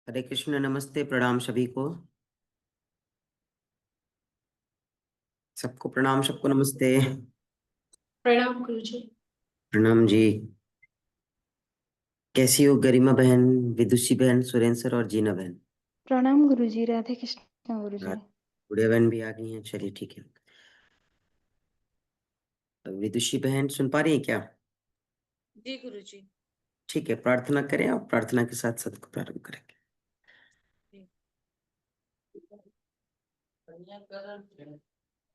हरे कृष्ण। नमस्ते, प्रणाम सभी को। सबको प्रणाम, सबको नमस्ते। प्रणाम गुरुजी। प्रणाम जी। कैसी हो गरिमा बहन, विदुषी बहन, सुरेंद्र सर और जीना बहन? प्रणाम गुरुजी। राधे कृष्ण गुरुजी। रात गुड़िया बहन भी आ गई हैं, चलिए ठीक है। विदुषी बहन सुन पा रही है क्या? जी गुरुजी। ठीक है, प्रार्थना करें और प्रार्थना के साथ सत्र को प्रारंभ करेंगे। जी।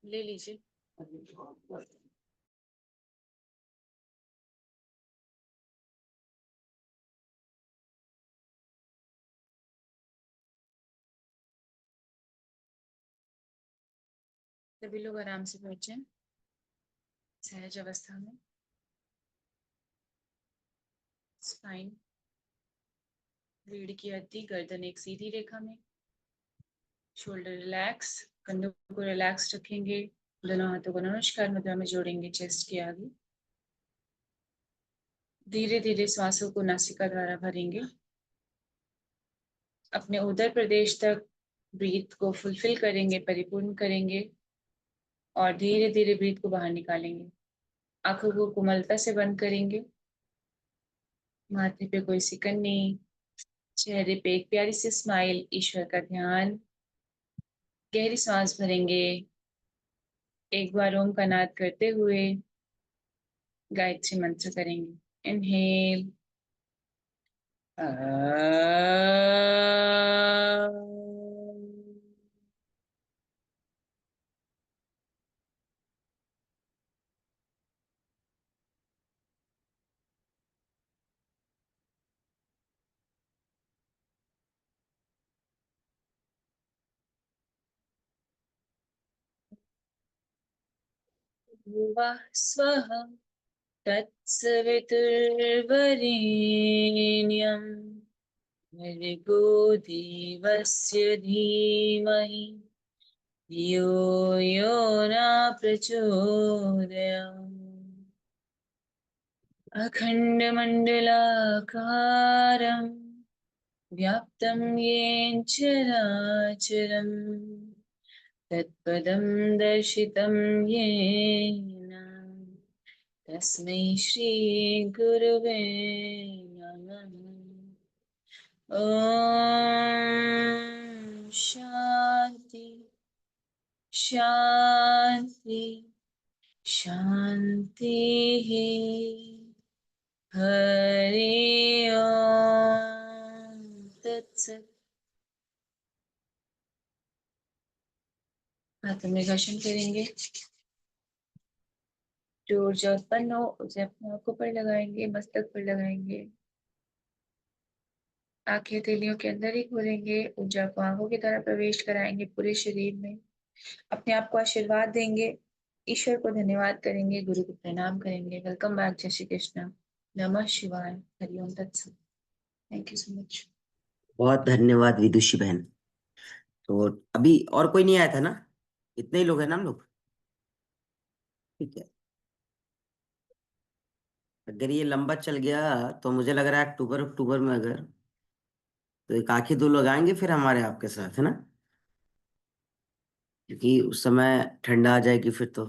ले लीजिए। सभी लोग आराम से बैठे, सहज अवस्था में। स्पाइन, रीढ़ की हड्डी, गर्दन एक सीधी रेखा में। शोल्डर रिलैक्स, कंधों को रिलैक्स रखेंगे। दोनों हाथों को नमस्कार मुद्रा में जोड़ेंगे चेस्ट के आगे। धीरे धीरे श्वासों को नासिका द्वारा भरेंगे। अपने उदर प्रदेश तक ब्रीथ को फुलफिल करेंगे, परिपूर्ण करेंगे और धीरे धीरे ब्रीथ को बाहर निकालेंगे। आंखों को कोमलता से बंद करेंगे। माथे पे कोई सिकन नहीं, चेहरे पे एक प्यारी सी स्माइल, ईश्वर का ध्यान। गहरी सांस भरेंगे। एक बार ओम का नाद करते हुए गायत्री मंत्र करेंगे। इनहेल। स्वः तत्सवितुर्वरेण्यं भर्गो देवस्य धीमहि धियो यो न प्रचोदयात्। अखण्डमण्डलाकारं व्याप्तं येन चराचरं तत्पदं दर्शितं येन तस्मै श्रीगुरुवे नमः। ॐ शान्ति शान्ति शान्तिः। हरि ओम तत्सत्। हाथों में घर्षण करेंगे। जो ऊर्जा उत्पन्न हो उसे अपने आंखों पर लगाएंगे, मस्तक पर लगाएंगे। आंखें हथेलियों के अंदर ही खोलेंगे। ऊर्जा को आंखों की तरह प्रवेश कराएंगे पूरे शरीर में। अपने आप को आशीर्वाद देंगे। ईश्वर को धन्यवाद करेंगे, गुरु को प्रणाम करेंगे। Welcome back. जय श्री कृष्ण। नमः शिवाय। हरिओम तत्सत। Thank you so much. बहुत धन्यवाद विदुषी बहन। तो अभी और कोई नहीं आया था ना? इतने ही लोग हैं ना हम लोग? ठीक है। अगर ये लंबा चल गया तो मुझे लग रहा है अक्टूबर अक्टूबर में अगर तो एक आंखें दो लोग आएंगे फिर हमारे आपके साथ, है ना? क्योंकि उस समय ठंडा आ जाएगी फिर तो।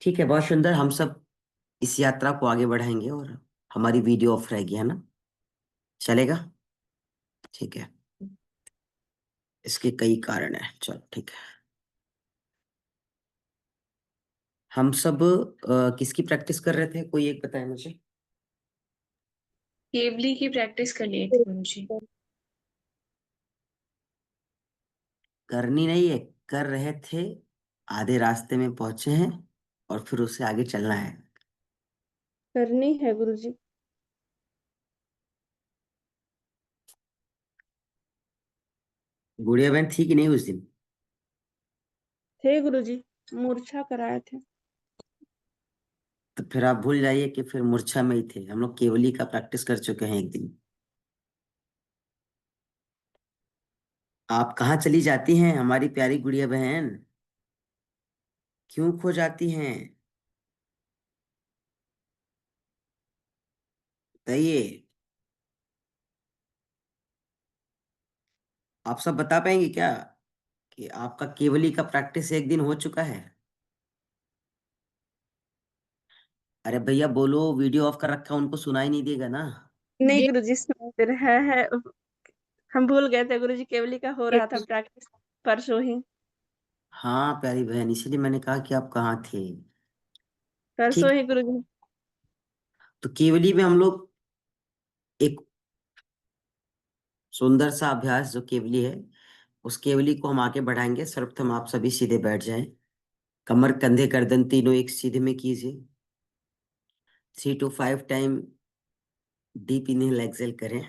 ठीक है, बहुत सुंदर। हम सब इस यात्रा को आगे बढ़ाएंगे और हमारी वीडियो ऑफ रहेगी, है ना? चलेगा? ठीक है। इसके कई कारण है, चलो ठीक है। हम सब किसकी प्रैक्टिस कर रहे थे, कोई एक बताए मुझे। केवली की प्रैक्टिस कर लिए थे गुरुजी। करनी नहीं है, कर रहे थे। आधे रास्ते में पहुंचे हैं और फिर उसे आगे चलना है। करनी है गुरुजी। गुड़िया बहन थी कि नहीं उस दिन? थे गुरुजी, मूर्छा कराए थे। तो फिर आप भूल जाइए कि फिर मूर्छा में ही थे। हम लोग केवली का प्रैक्टिस कर चुके हैं एक दिन। आप कहाँ चली जाती हैं हमारी प्यारी गुड़िया बहन? क्यों खो जाती हैं? बताइए। आप सब बता पाएंगे क्या कि आपका केवली का प्रैक्टिस एक दिन हो चुका है? अरे भैया बोलो, वीडियो ऑफ कर रखा है, उनको सुनाई नहीं देगा ना? नहीं ये गुरुजी, सुनाई दे रहा है। हम भूल गए थे गुरुजी, केवली का हो रहा था प्रैक्टिस परसों ही। हाँ प्यारी बहन, इसीलिए मैंने कहा कि आप कहाँ थे। ठीक। परसों ही गुरुजी। तो केवली में हम लोग एक सुंदर सा अभ्यास जो केवली है, उस केवली को हम आगे बढ़ाएंगे। सर्वप्रथम आप सभी सीधे बैठ जाएं, कमर कंधे गर्दन तीनों एक सीधे में कीजिए। 3 to 5 time deep inhale exhale करें।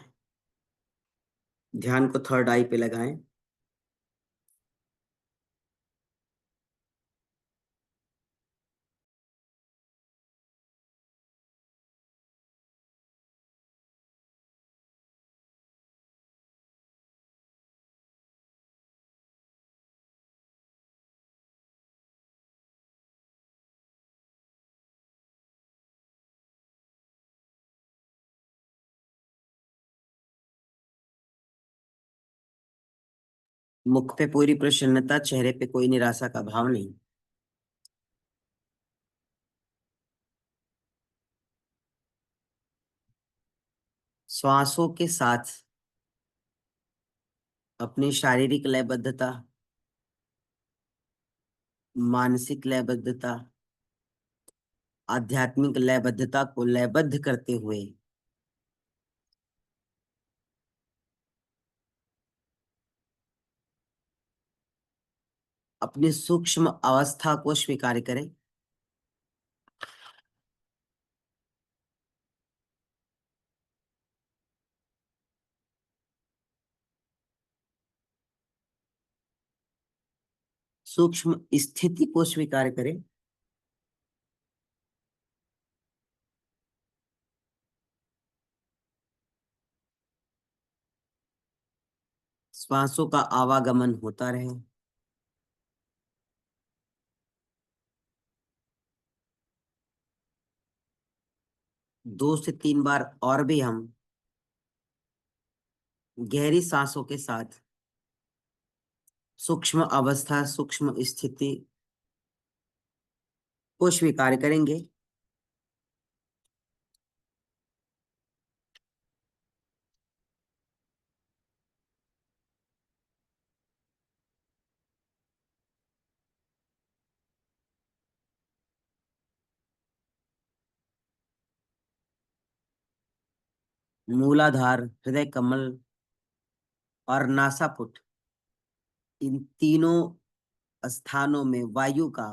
ध्यान को थर्ड आई पे लगाएं। मुख पे पूरी प्रसन्नता, चेहरे पे कोई निराशा का भाव नहीं। श्वासों के साथ अपनी शारीरिक लयबद्धता, मानसिक लयबद्धता, आध्यात्मिक लयबद्धता को लयबद्ध करते हुए अपनी सूक्ष्म अवस्था को स्वीकार करें। सूक्ष्म स्थिति को स्वीकार करें। श्वासों का आवागमन होता रहे। 2 से 3 बार और भी हम गहरी सांसों के साथ सूक्ष्म अवस्था, सूक्ष्म स्थिति को स्वीकार करेंगे। मूलाधार, हृदय कमल और नासापुट, इन तीनों स्थानों में वायु का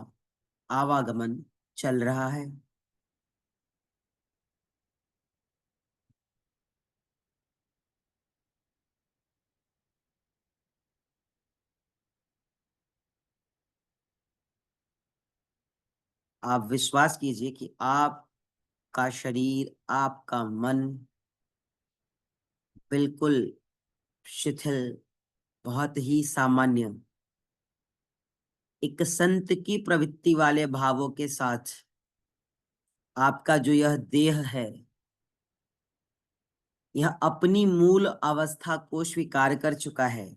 आवागमन चल रहा है। आप विश्वास कीजिए कि आपका शरीर, आपका मन बिल्कुल शिथिल, बहुत ही सामान्य, एक संत की प्रवृत्ति वाले भावों के साथ आपका जो यह देह है, यह अपनी मूल अवस्था को स्वीकार कर चुका है।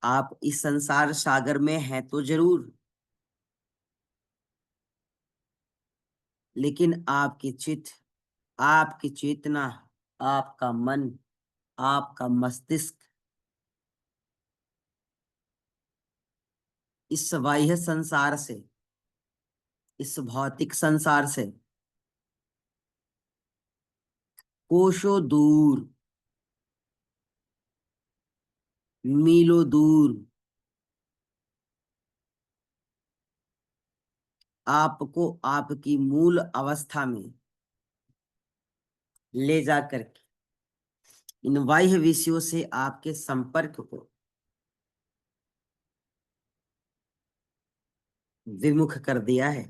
आप इस संसार सागर में हैं तो जरूर, लेकिन आपकी चित्त, आपकी चेतना, आपका मन, आपका मस्तिष्क इस बाह्य संसार से, इस भौतिक संसार से कोसों दूर, मीलों दूर आपको आपकी मूल अवस्था में ले जा करके इन बाह्य विषयों से आपके संपर्क को विमुख कर दिया है।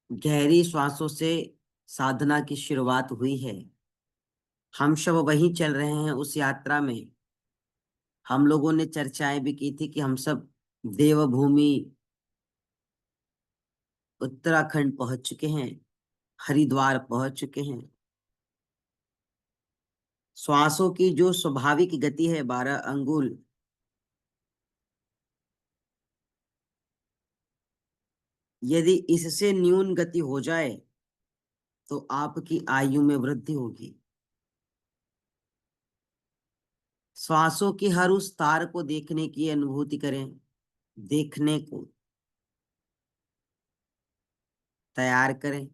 गहरी श्वासों से साधना की शुरुआत हुई है। हम सब वहीं चल रहे हैं उस यात्रा में हम लोगों ने चर्चाएं भी की थी कि हम सब देवभूमि उत्तराखंड पहुंच चुके हैं, हरिद्वार पहुंच चुके हैं। श्वासों की जो स्वाभाविक गति है 12 अंगुल, यदि इससे न्यून गति हो जाए तो आपकी आयु में वृद्धि होगी। श्वासों की हर उस तार को देखने की अनुभूति करें, देखने को तैयार करें।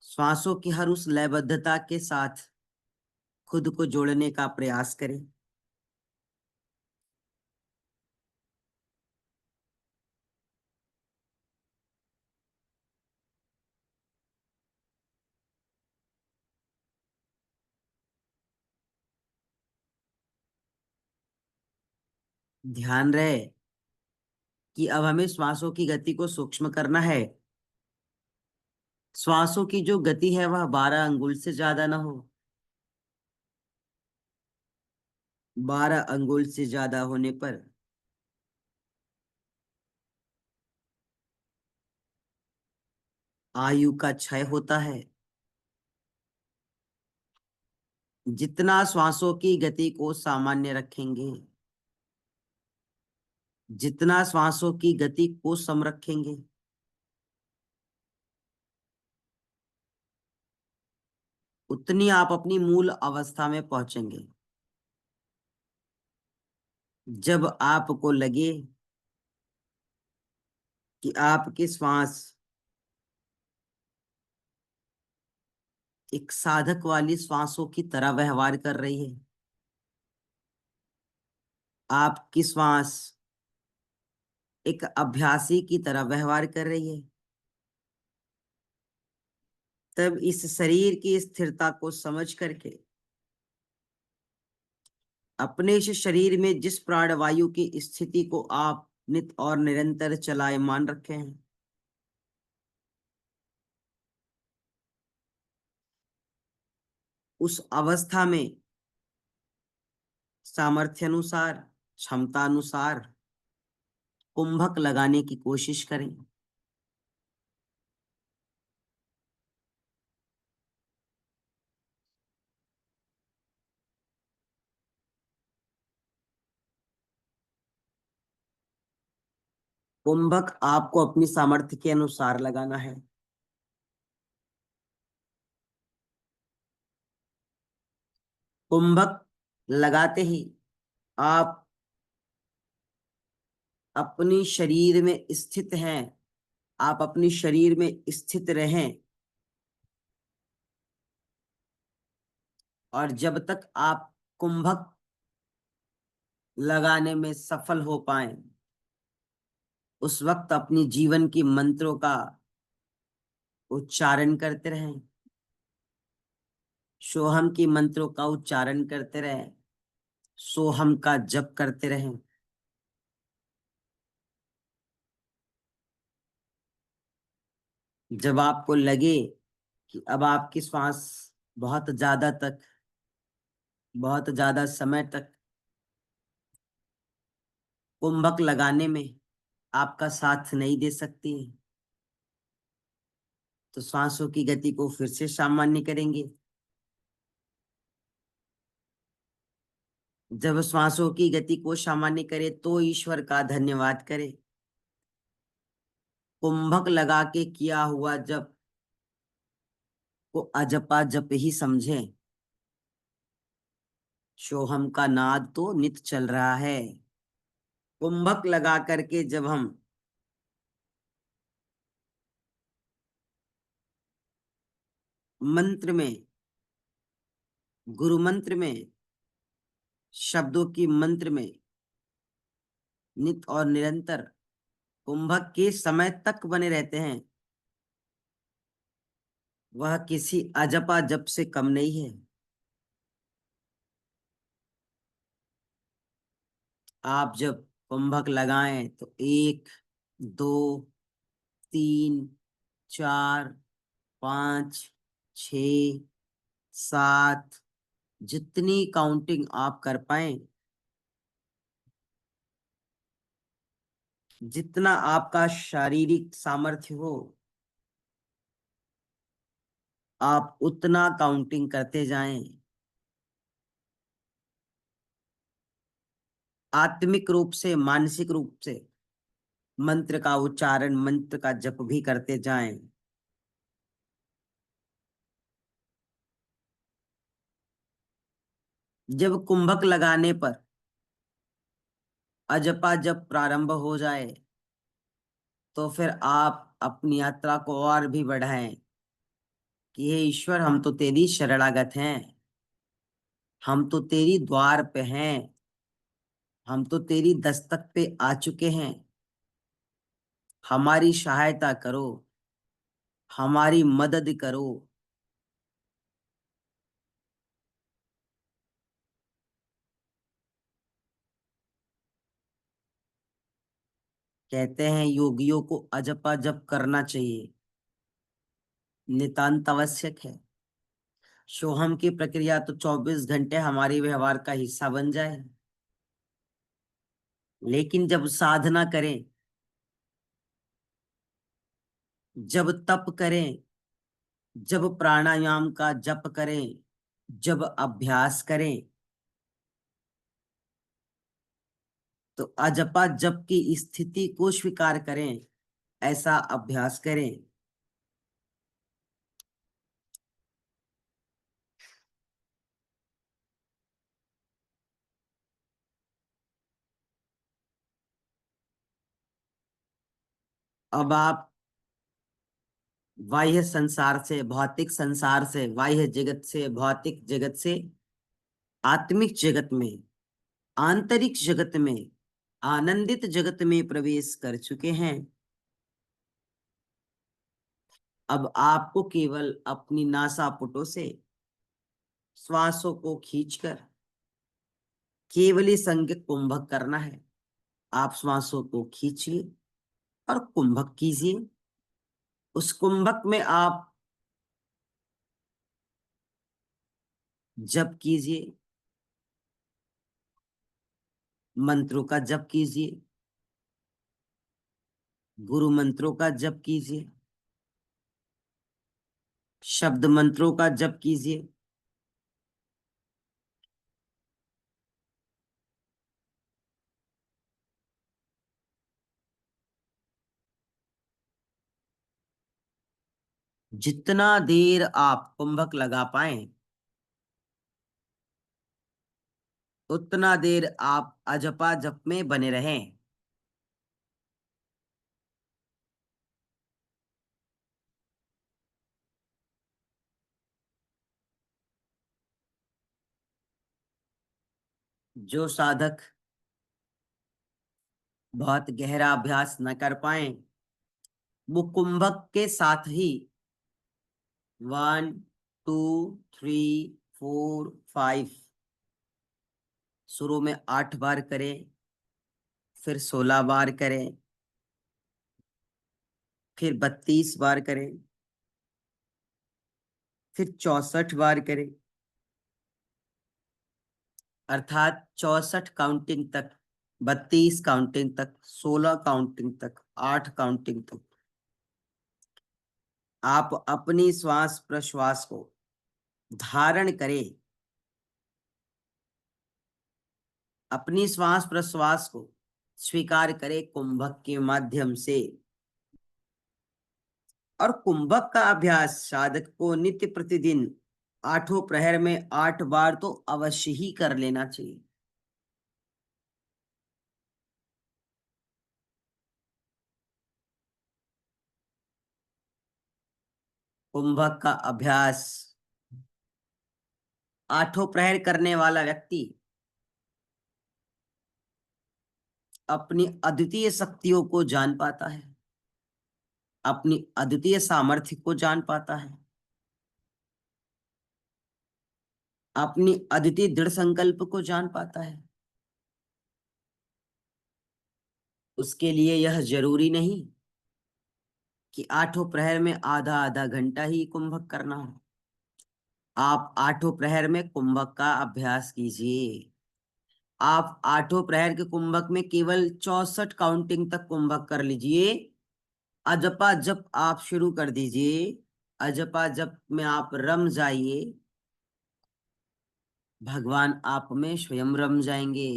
श्वासों की हर उस लयबद्धता के साथ खुद को जोड़ने का प्रयास करें। ध्यान रहे कि अब हमें श्वासों की गति को सूक्ष्म करना है। श्वासों की जो गति है वह 12 अंगुल से ज्यादा ना हो। 12 अंगुल से ज्यादा होने पर आयु का क्षय होता है। जितना श्वासों की गति को सामान्य रखेंगे, जितना श्वासों की गति को सम रखेंगे, उतनी आप अपनी मूल अवस्था में पहुंचेंगे। जब आपको लगे कि आपकी श्वास एक साधक वाली श्वासों की तरह व्यवहार कर रही है, आपकी श्वास एक अभ्यासी की तरह व्यवहार कर रही है, तब इस शरीर की स्थिरता को समझ करके अपने इस शरीर में जिस प्राणवायु की स्थिति को आप नित और निरंतर चलायमान रखे हैं, उस अवस्था में सामर्थ्य अनुसार, क्षमता अनुसार कुंभक लगाने की कोशिश करें। कुंभक आपको अपनी सामर्थ्य के अनुसार लगाना है। कुंभक लगाते ही आप अपनी शरीर में स्थित हैं, आप अपनी शरीर में स्थित रहें, और जब तक आप कुंभक लगाने में सफल हो पाए उस वक्त अपनी जीवन की मंत्रों का उच्चारण करते रहें, सोहम की मंत्रों का उच्चारण करते रहें, सोहम का जप करते रहें। जब आपको लगे कि अब आपकी श्वास बहुत ज्यादा समय तक कुंभक लगाने में आपका साथ नहीं दे सकती है, तो श्वासों की गति को फिर से सामान्य करेंगे। जब श्वासों की गति को सामान्य करे तो ईश्वर का धन्यवाद करें। कुंभक लगा के किया हुआ जप को अजपा जप ही समझें। सोहम का नाद तो नित चल रहा है। कुंभक लगा करके जब हम मंत्र में, गुरु मंत्र में, शब्दों की मंत्र में नित और निरंतर कुंभक के समय तक बने रहते हैं, वह किसी अजपा जप से कम नहीं है। आप जब कुंभक लगाएं तो 1, 2, 3, 4, 5, 6, 7, जितनी काउंटिंग आप कर पाए जितना आपका शारीरिक सामर्थ्य हो आप उतना काउंटिंग करते जाएं। आत्मिक रूप से, मानसिक रूप से मंत्र का उच्चारण, मंत्र का जप भी करते जाएं। जब कुंभक लगाने पर अजपा जप प्रारंभ हो जाए तो फिर आप अपनी यात्रा को और भी बढ़ाएं कि हे ईश्वर, हम तो तेरी शरणागत हैं, हम तो तेरी द्वार पे हैं, हम तो तेरी दस्तक पे आ चुके हैं, हमारी सहायता करो, हमारी मदद करो। कहते हैं योगियों को अजपा जप करना चाहिए, नितांत आवश्यक है। सोहम की प्रक्रिया तो 24 घंटे हमारे व्यवहार का हिस्सा बन जाए। लेकिन जब साधना करें, जब तप करें, जब प्राणायाम का जप करें, जब अभ्यास करें, तो अजपा जप की स्थिति को स्वीकार करें, ऐसा अभ्यास करें। अब आप बाह्य संसार से, भौतिक संसार से, बाह्य जगत से, भौतिक जगत से आत्मिक जगत में, आंतरिक जगत में, आनंदित जगत में प्रवेश कर चुके हैं। अब आपको केवल अपनी नासापुटों से श्वासों को खींचकर केवल ही संग कुंभक करना है। आप श्वासों को खींचिए और कुंभक कीजिए। उस कुंभक में आप जप कीजिए, मंत्रों का जप कीजिए, गुरु मंत्रों का जप कीजिए, शब्द मंत्रों का जप कीजिए। जितना देर आप कुंभक लगा पाए उतना देर आप अजपा जप में बने रहें। जो साधक बहुत गहरा अभ्यास न कर पाए वो कुंभक के साथ ही 1 2 3 4 5 शुरू में 8 बार करें, फिर 16 बार करें, फिर 32 बार करें, फिर 64 बार करें। अर्थात 64 काउंटिंग तक, 32 काउंटिंग तक, 16 काउंटिंग तक, 8 काउंटिंग तक आप अपनी श्वास प्रश्वास को धारण करें। अपनी श्वास प्रश्वास को स्वीकार करें कुंभक के माध्यम से। और कुंभक का अभ्यास साधक को नित्य प्रतिदिन 8 प्रहर में 8 बार तो अवश्य ही कर लेना चाहिए। कुंभक का अभ्यास 8 प्रहर करने वाला व्यक्ति अपनी अद्वितीय शक्तियों को जान पाता है, अपनी अद्वितीय सामर्थ्य को जान पाता है, अपनी अद्वितीय दृढ़ संकल्प को जान पाता है। उसके लिए यह जरूरी नहीं कि 8 प्रहर में आधा आधा घंटा ही कुंभक करना हो। आप 8 प्रहर में कुंभक का अभ्यास कीजिए। आप आठों प्रहर के कुंभक में केवल 64 काउंटिंग तक कुंभक कर लीजिए। अजपा जप आप शुरू कर दीजिए। अजपा जप में आप रम जाइए। भगवान आप में स्वयं रम जाएंगे।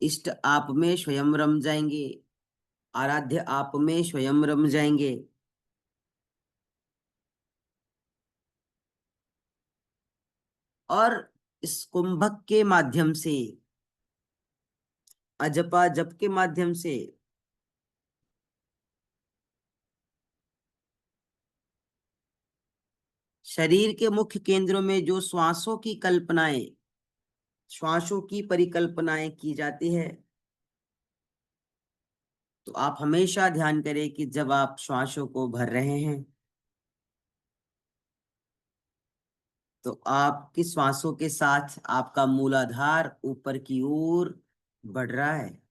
इष्ट आप में स्वयं रम जाएंगे। आराध्य आप में स्वयं रम जाएंगे। और इस कुंभक के माध्यम से, अजपा जप के माध्यम से शरीर के मुख्य केंद्रों में जो श्वासों की कल्पनाएं, श्वासों की परिकल्पनाएं की जाती है, तो आप हमेशा ध्यान करें कि जब आप श्वासों को भर रहे हैं तो आपकी श्वासों के साथ आपका मूलाधार ऊपर की ओर बढ़ रहा है।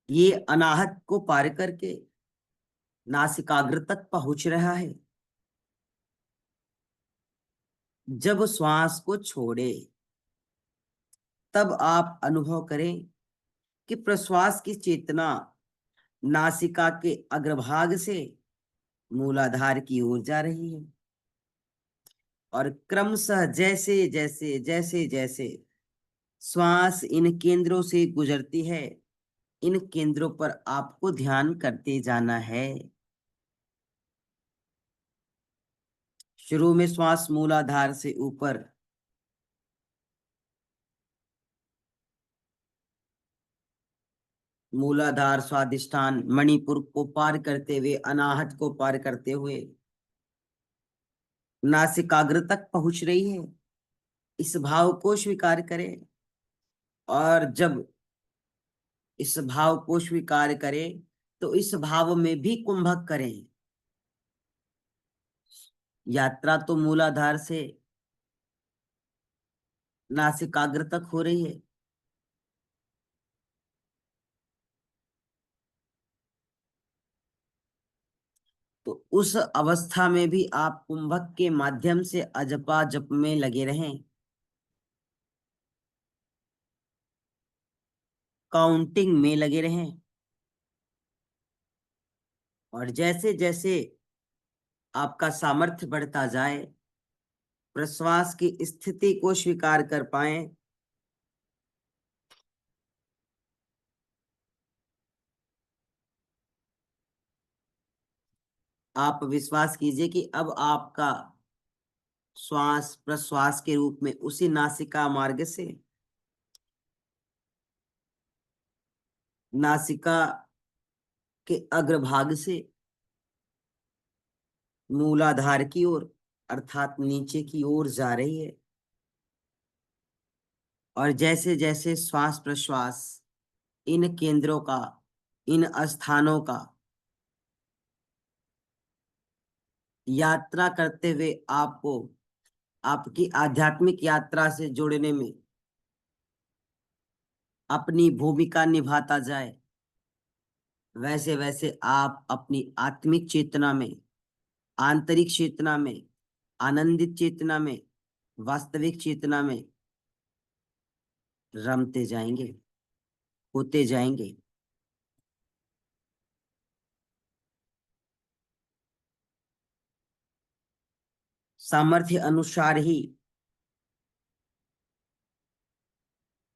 ये अनाहत को पार करके नासिकाग्र तक पहुंच रहा है। जब श्वास को छोड़े तब आप अनुभव करें कि प्रश्वास की चेतना नासिका के अग्रभाग से मूलाधार की ओर जा रही है। और क्रमशः जैसे जैसे जैसे जैसे श्वास इन केंद्रों से गुजरती है, इन केंद्रों पर आपको ध्यान करते जाना है। शुरू में श्वास मूलाधार से ऊपर, मूलाधार स्वादिष्ठान मणिपुर को पार करते हुए, अनाहत को पार करते हुए नासिकाग्र तक पहुंच रही है। इस भाव को स्वीकार करें। और जब इस भाव को स्वीकार करें तो इस भाव में भी कुंभक करें। यात्रा तो मूलाधार से नासिकाग्र तक हो रही है, तो उस अवस्था में भी आप कुंभक के माध्यम से अजपा जप में लगे रहें। काउंटिंग में लगे रहें। और जैसे जैसे आपका सामर्थ्य बढ़ता जाए, प्रश्वास की स्थिति को स्वीकार कर पाए, आप विश्वास कीजिए कि अब आपका श्वास प्रश्वास के रूप में उसी नासिका मार्ग से नासिका के अग्रभाग से मूलाधार की ओर अर्थात नीचे की ओर जा रही है। और जैसे जैसे श्वास प्रश्वास इन केंद्रों का, इन स्थानों का यात्रा करते हुए आपको आपकी आध्यात्मिक यात्रा से जोड़ने में अपनी भूमिका निभाता जाए, वैसे वैसे आप अपनी आत्मिक चेतना में, आंतरिक चेतना में, आनंदित चेतना में, वास्तविक चेतना में रमते जाएंगे, होते जाएंगे। सामर्थ्य अनुसार ही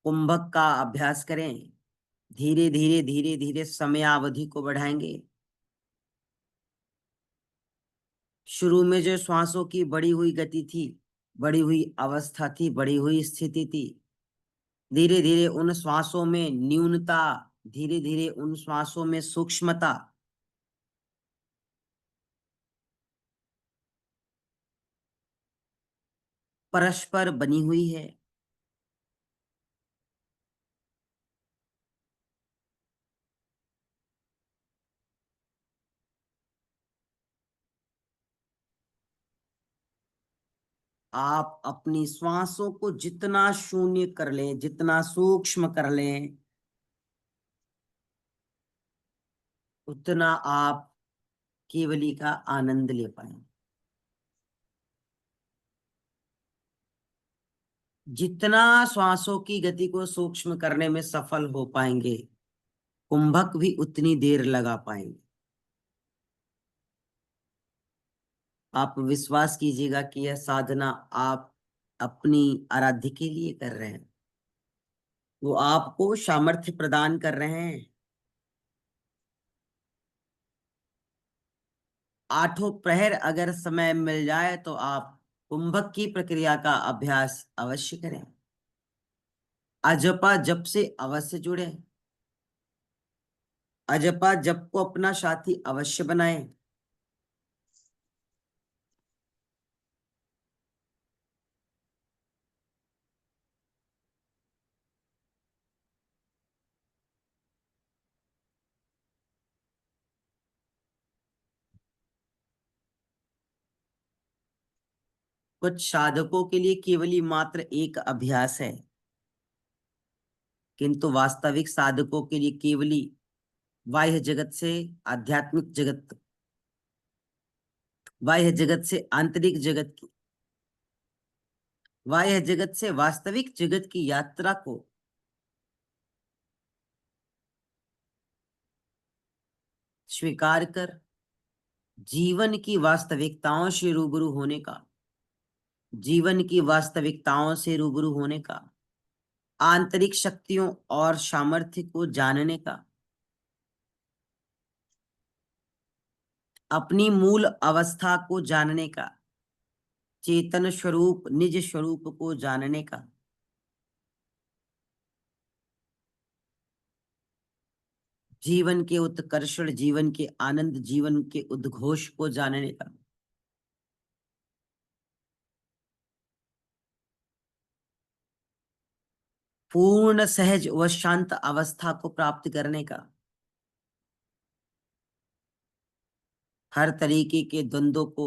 कुंभक का अभ्यास करें। धीरे धीरे धीरे धीरे समयावधि को बढ़ाएंगे। शुरू में जो श्वासों की बढ़ी हुई गति थी, बढ़ी हुई अवस्था थी, बढ़ी हुई स्थिति थी, धीरे धीरे उन श्वासों में न्यूनता, धीरे धीरे उन श्वासों में सूक्ष्मता, परस्पर बनी हुई है। आप अपनी श्वासों को जितना शून्य कर लें, जितना सूक्ष्म कर लें, उतना आप केवली का आनंद ले पाए। जितना श्वासों की गति को सूक्ष्म करने में सफल हो पाएंगे, कुंभक भी उतनी देर लगा पाएंगे। आप विश्वास कीजिएगा कि यह साधना आप अपनी आराध्य के लिए कर रहे हैं, वो आपको सामर्थ्य प्रदान कर रहे हैं। आठों प्रहर अगर समय मिल जाए तो आप कुंभक की प्रक्रिया का अभ्यास अवश्य करें। अजपा जप से अवश्य जुड़े, अजपा जप को अपना साथी अवश्य बनाएं। कुछ साधकों के लिए केवल ही मात्र एक अभ्यास है, किंतु वास्तविक साधकों के लिए केवल ही बाह्य जगत से आध्यात्मिक जगत, बाह्य जगत से आंतरिक जगत की, बाह्य जगत से वास्तविक जगत की यात्रा को स्वीकार कर जीवन की वास्तविकताओं से रूबरू होने का, जीवन की वास्तविकताओं से रूबरू होने का, आंतरिक शक्तियों और सामर्थ्य को जानने का, अपनी मूल अवस्था को जानने का, चेतन स्वरूप निज स्वरूप को जानने का, जीवन के उत्कर्षण, जीवन के आनंद, जीवन के उद्घोष को जानने का, पूर्ण सहज व शांत अवस्था को प्राप्त करने का, हर तरीके के द्वंद्वों को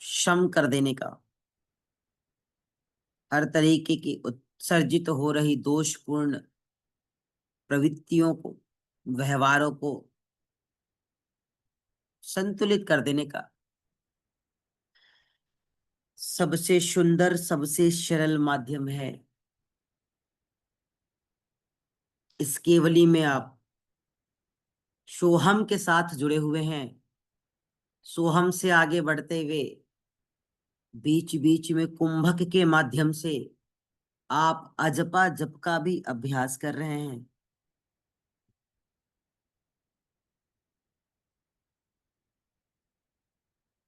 शम कर देने का, हर तरीके की उत्सर्जित हो रही दोषपूर्ण प्रवृत्तियों को, व्यवहारों को संतुलित कर देने का, सबसे सुंदर सबसे सरल माध्यम है। इस केवली में आप सोहम के साथ जुड़े हुए हैं। सोहम से आगे बढ़ते हुए बीच बीच में कुंभक के माध्यम से आप अजपा जप का भी अभ्यास कर रहे हैं।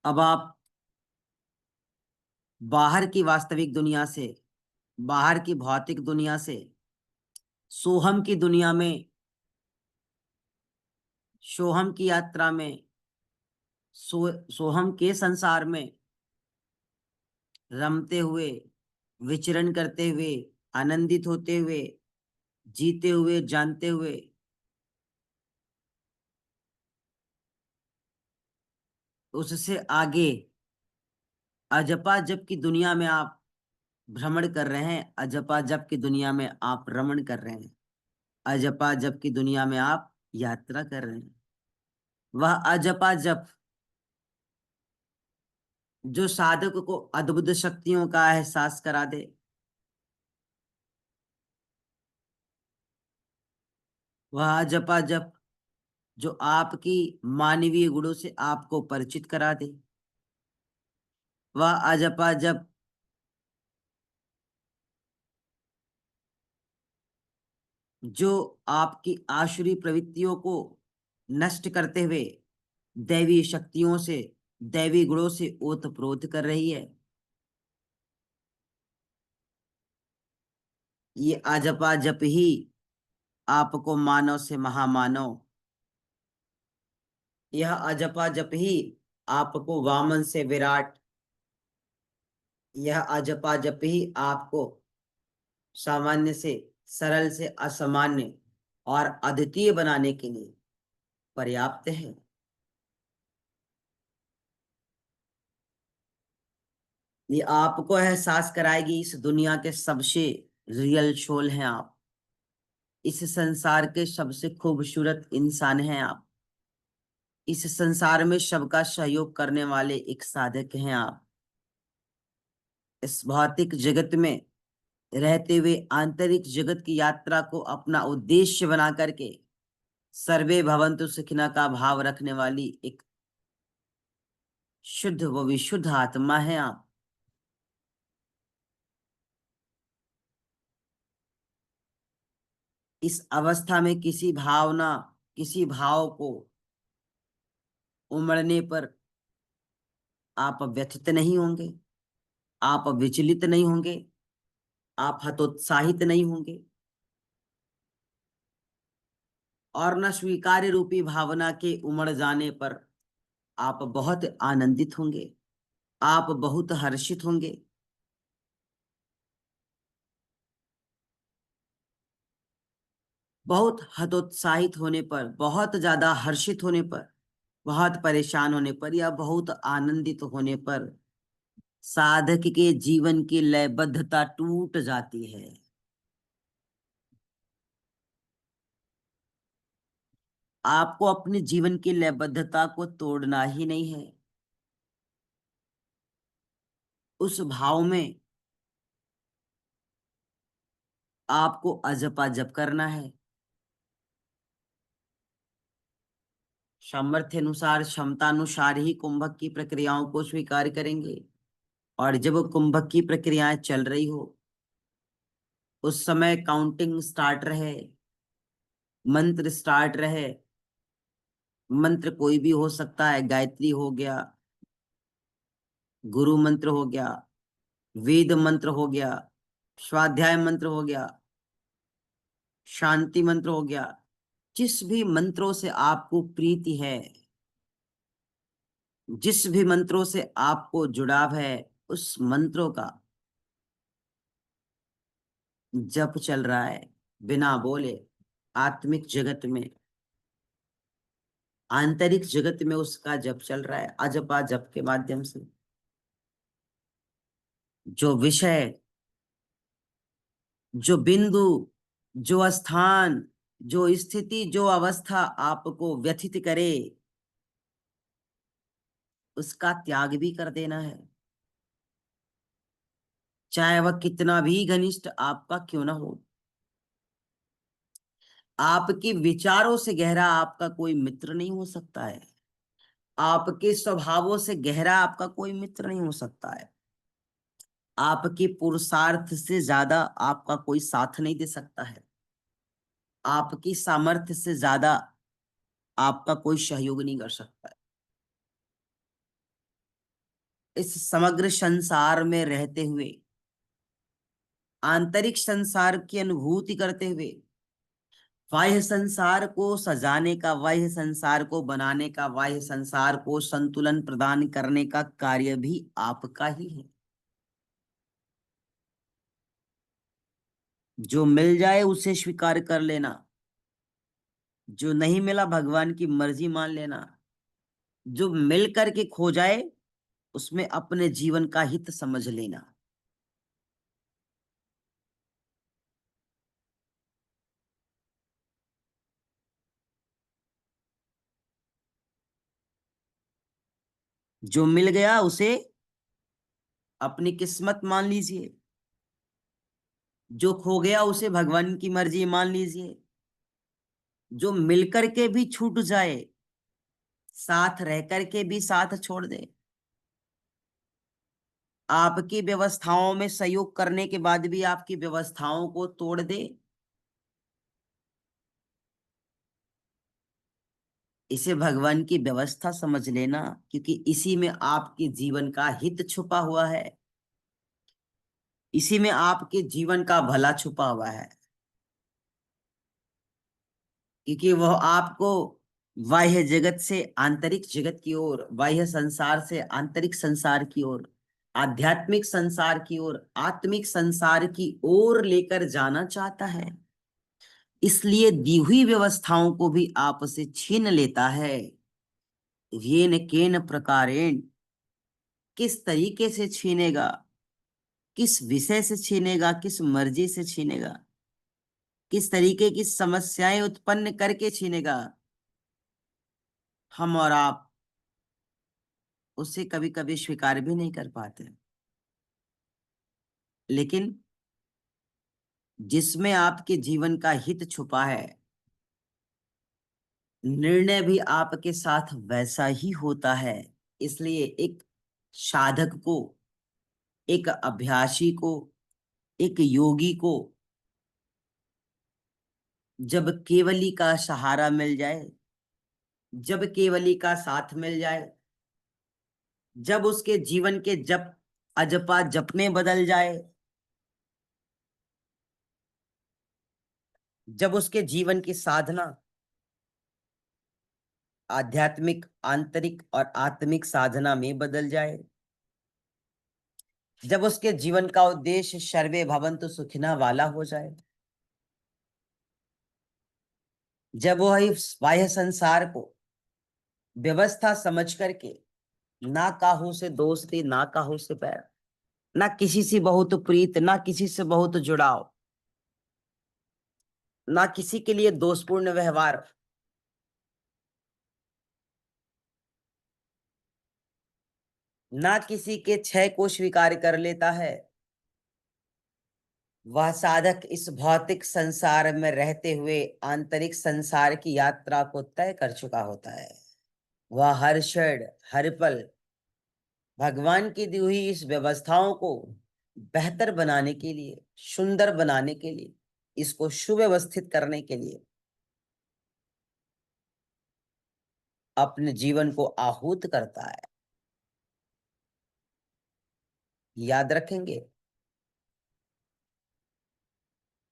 अब आप बाहर की वास्तविक दुनिया से, बाहर की भौतिक दुनिया से सोहम की दुनिया में, सोहम की यात्रा में, सोहम के संसार में रमते हुए, विचरण करते हुए, आनंदित होते हुए, जीते हुए, जानते हुए उससे आगे अजपा जप की दुनिया में आप भ्रमण कर रहे हैं। अजपा जप की दुनिया में आप रमण कर रहे हैं। अजपा जप की दुनिया में आप यात्रा कर रहे हैं। वह अजपा जप जो साधक को अद्भुत शक्तियों का एहसास करा दे, वह अजपा जप जो आपकी मानवीय गुणों से आपको परिचित करा दे, वह अजपा जप जो आपकी आसुरी प्रवृत्तियों को नष्ट करते हुए दैवी शक्तियों से, दैवी गुणों से ओतप्रोत कर रही है। ये अजपा जप ही आपको मानव से महामानव, यह अजपा जप ही आपको वामन से विराट, यह अजपा जप ही आपको सामान्य से सरल से असामान्य और अद्वितीय बनाने के लिए पर्याप्त है। ये आपको एहसास कराएगी इस दुनिया के सबसे रियल सोल हैं आप, इस संसार के सबसे खूबसूरत इंसान हैं आप, इस संसार में सबका सहयोग करने वाले एक साधक हैं आप। इस भौतिक जगत में रहते हुए आंतरिक जगत की यात्रा को अपना उद्देश्य बना करके सर्वे भवन्तु सुखिनः का भाव रखने वाली एक शुद्ध व विशुद्ध आत्मा है आप। इस अवस्था में किसी भाव को उमड़ने पर आप व्यथित नहीं होंगे, आप विचलित नहीं होंगे, आप हतोत्साहित नहीं होंगे, और न स्वीकार्य रूपी भावना के उमड़ जाने पर आप बहुत आनंदित होंगे, आप बहुत हर्षित होंगे। बहुत हतोत्साहित होने पर, बहुत ज्यादा हर्षित होने पर, बहुत परेशान होने पर या बहुत आनंदित होने पर साधक के जीवन की लयबद्धता टूट जाती है। आपको अपने जीवन की लयबद्धता को तोड़ना ही नहीं है। उस भाव में आपको अजपा जप करना है। सामर्थ्य अनुसार, क्षमतानुसार ही कुंभक की प्रक्रियाओं को स्वीकार करेंगे। और जब कुंभक की प्रक्रियाएं चल रही हो उस समय काउंटिंग स्टार्ट रहे, मंत्र स्टार्ट रहे। मंत्र कोई भी हो सकता है, गायत्री हो गया, गुरु मंत्र हो गया, वेद मंत्र हो गया, स्वाध्याय मंत्र हो गया, शांति मंत्र हो गया। जिस भी मंत्रों से आपको प्रीति है, जिस भी मंत्रों से आपको जुड़ाव है, उस मंत्रों का जप चल रहा है बिना बोले। आत्मिक जगत में, आंतरिक जगत में उसका जप चल रहा है अजपा जप के माध्यम से। जो विषय, जो बिंदु, जो स्थान, जो स्थिति, जो अवस्था आपको व्यथित करे उसका त्याग भी कर देना है, चाहे वह कितना भी घनिष्ठ आपका क्यों ना हो। आपके विचारों से गहरा आपका कोई मित्र नहीं हो सकता है, आपके स्वभावों से गहरा आपका कोई मित्र नहीं हो सकता है, आपके पुरुषार्थ से ज्यादा आपका कोई साथ नहीं दे सकता है, आपकी सामर्थ्य से ज्यादा आपका कोई सहयोग नहीं कर सकता है। इस समग्र संसार में रहते हुए, आंतरिक संसार की अनुभूति करते हुए, बाह्य संसार को सजाने का, बाह्य संसार को बनाने का, बाह्य संसार को संतुलन प्रदान करने का कार्य भी आपका ही है। जो मिल जाए उसे स्वीकार कर लेना, जो नहीं मिला भगवान की मर्जी मान लेना, जो मिल करके खो जाए उसमें अपने जीवन का हित समझ लेना। जो मिल गया उसे अपनी किस्मत मान लीजिए, जो खो गया उसे भगवान की मर्जी मान लीजिए। जो मिलकर के भी छूट जाए, साथ रह करके भी साथ छोड़ दे, आपकी व्यवस्थाओं में सहयोग करने के बाद भी आपकी व्यवस्थाओं को तोड़ दे, इसे भगवान की व्यवस्था समझ लेना, क्योंकि इसी में आपके जीवन का हित छुपा हुआ है, इसी में आपके जीवन का भला छुपा हुआ है। क्योंकि वह आपको बाह्य जगत से आंतरिक जगत की ओर, बाह्य संसार से आंतरिक संसार की ओर, आध्यात्मिक संसार की ओर, आत्मिक संसार की ओर लेकर जाना चाहता है। इसलिए दी हुई व्यवस्थाओं को भी आपसे छीन लेता है। येन केन प्रकारेण, किस तरीके से छीनेगा, किस विषय से छीनेगा, किस मर्जी से छीनेगा, किस तरीके की समस्याएं उत्पन्न करके छीनेगा, हम और आप उसे कभी कभी स्वीकार भी नहीं कर पाते। लेकिन जिसमें आपके जीवन का हित छुपा है, निर्णय भी आपके साथ वैसा ही होता है। इसलिए एक साधक को, एक अभ्यासी को, एक योगी को जब केवली का सहारा मिल जाए, जब केवली का साथ मिल जाए, जब उसके जीवन के जप अजपा जपने बदल जाए, जब उसके जीवन की साधना आध्यात्मिक, आंतरिक और आत्मिक साधना में बदल जाए, जब उसके जीवन का उद्देश्य सर्वे भवन्तु सुखिनः वाला हो जाए, जब वह इस बाह्य संसार को व्यवस्था समझ करके ना काहू से दोस्ती, ना काहू से बैर, ना किसी से बहुत प्रीत, ना किसी से बहुत जुड़ाव, ना किसी के लिए दोषपूर्ण व्यवहार, ना किसी के क्षय को स्वीकार कर लेता है, वह साधक इस भौतिक संसार में रहते हुए आंतरिक संसार की यात्रा को तय कर चुका होता है। वह हर क्षण, हर पल भगवान की दी हुई इस व्यवस्थाओं को बेहतर बनाने के लिए, सुंदर बनाने के लिए, इसको सुव्यवस्थित करने के लिए अपने जीवन को आहूत करता है। याद रखेंगे,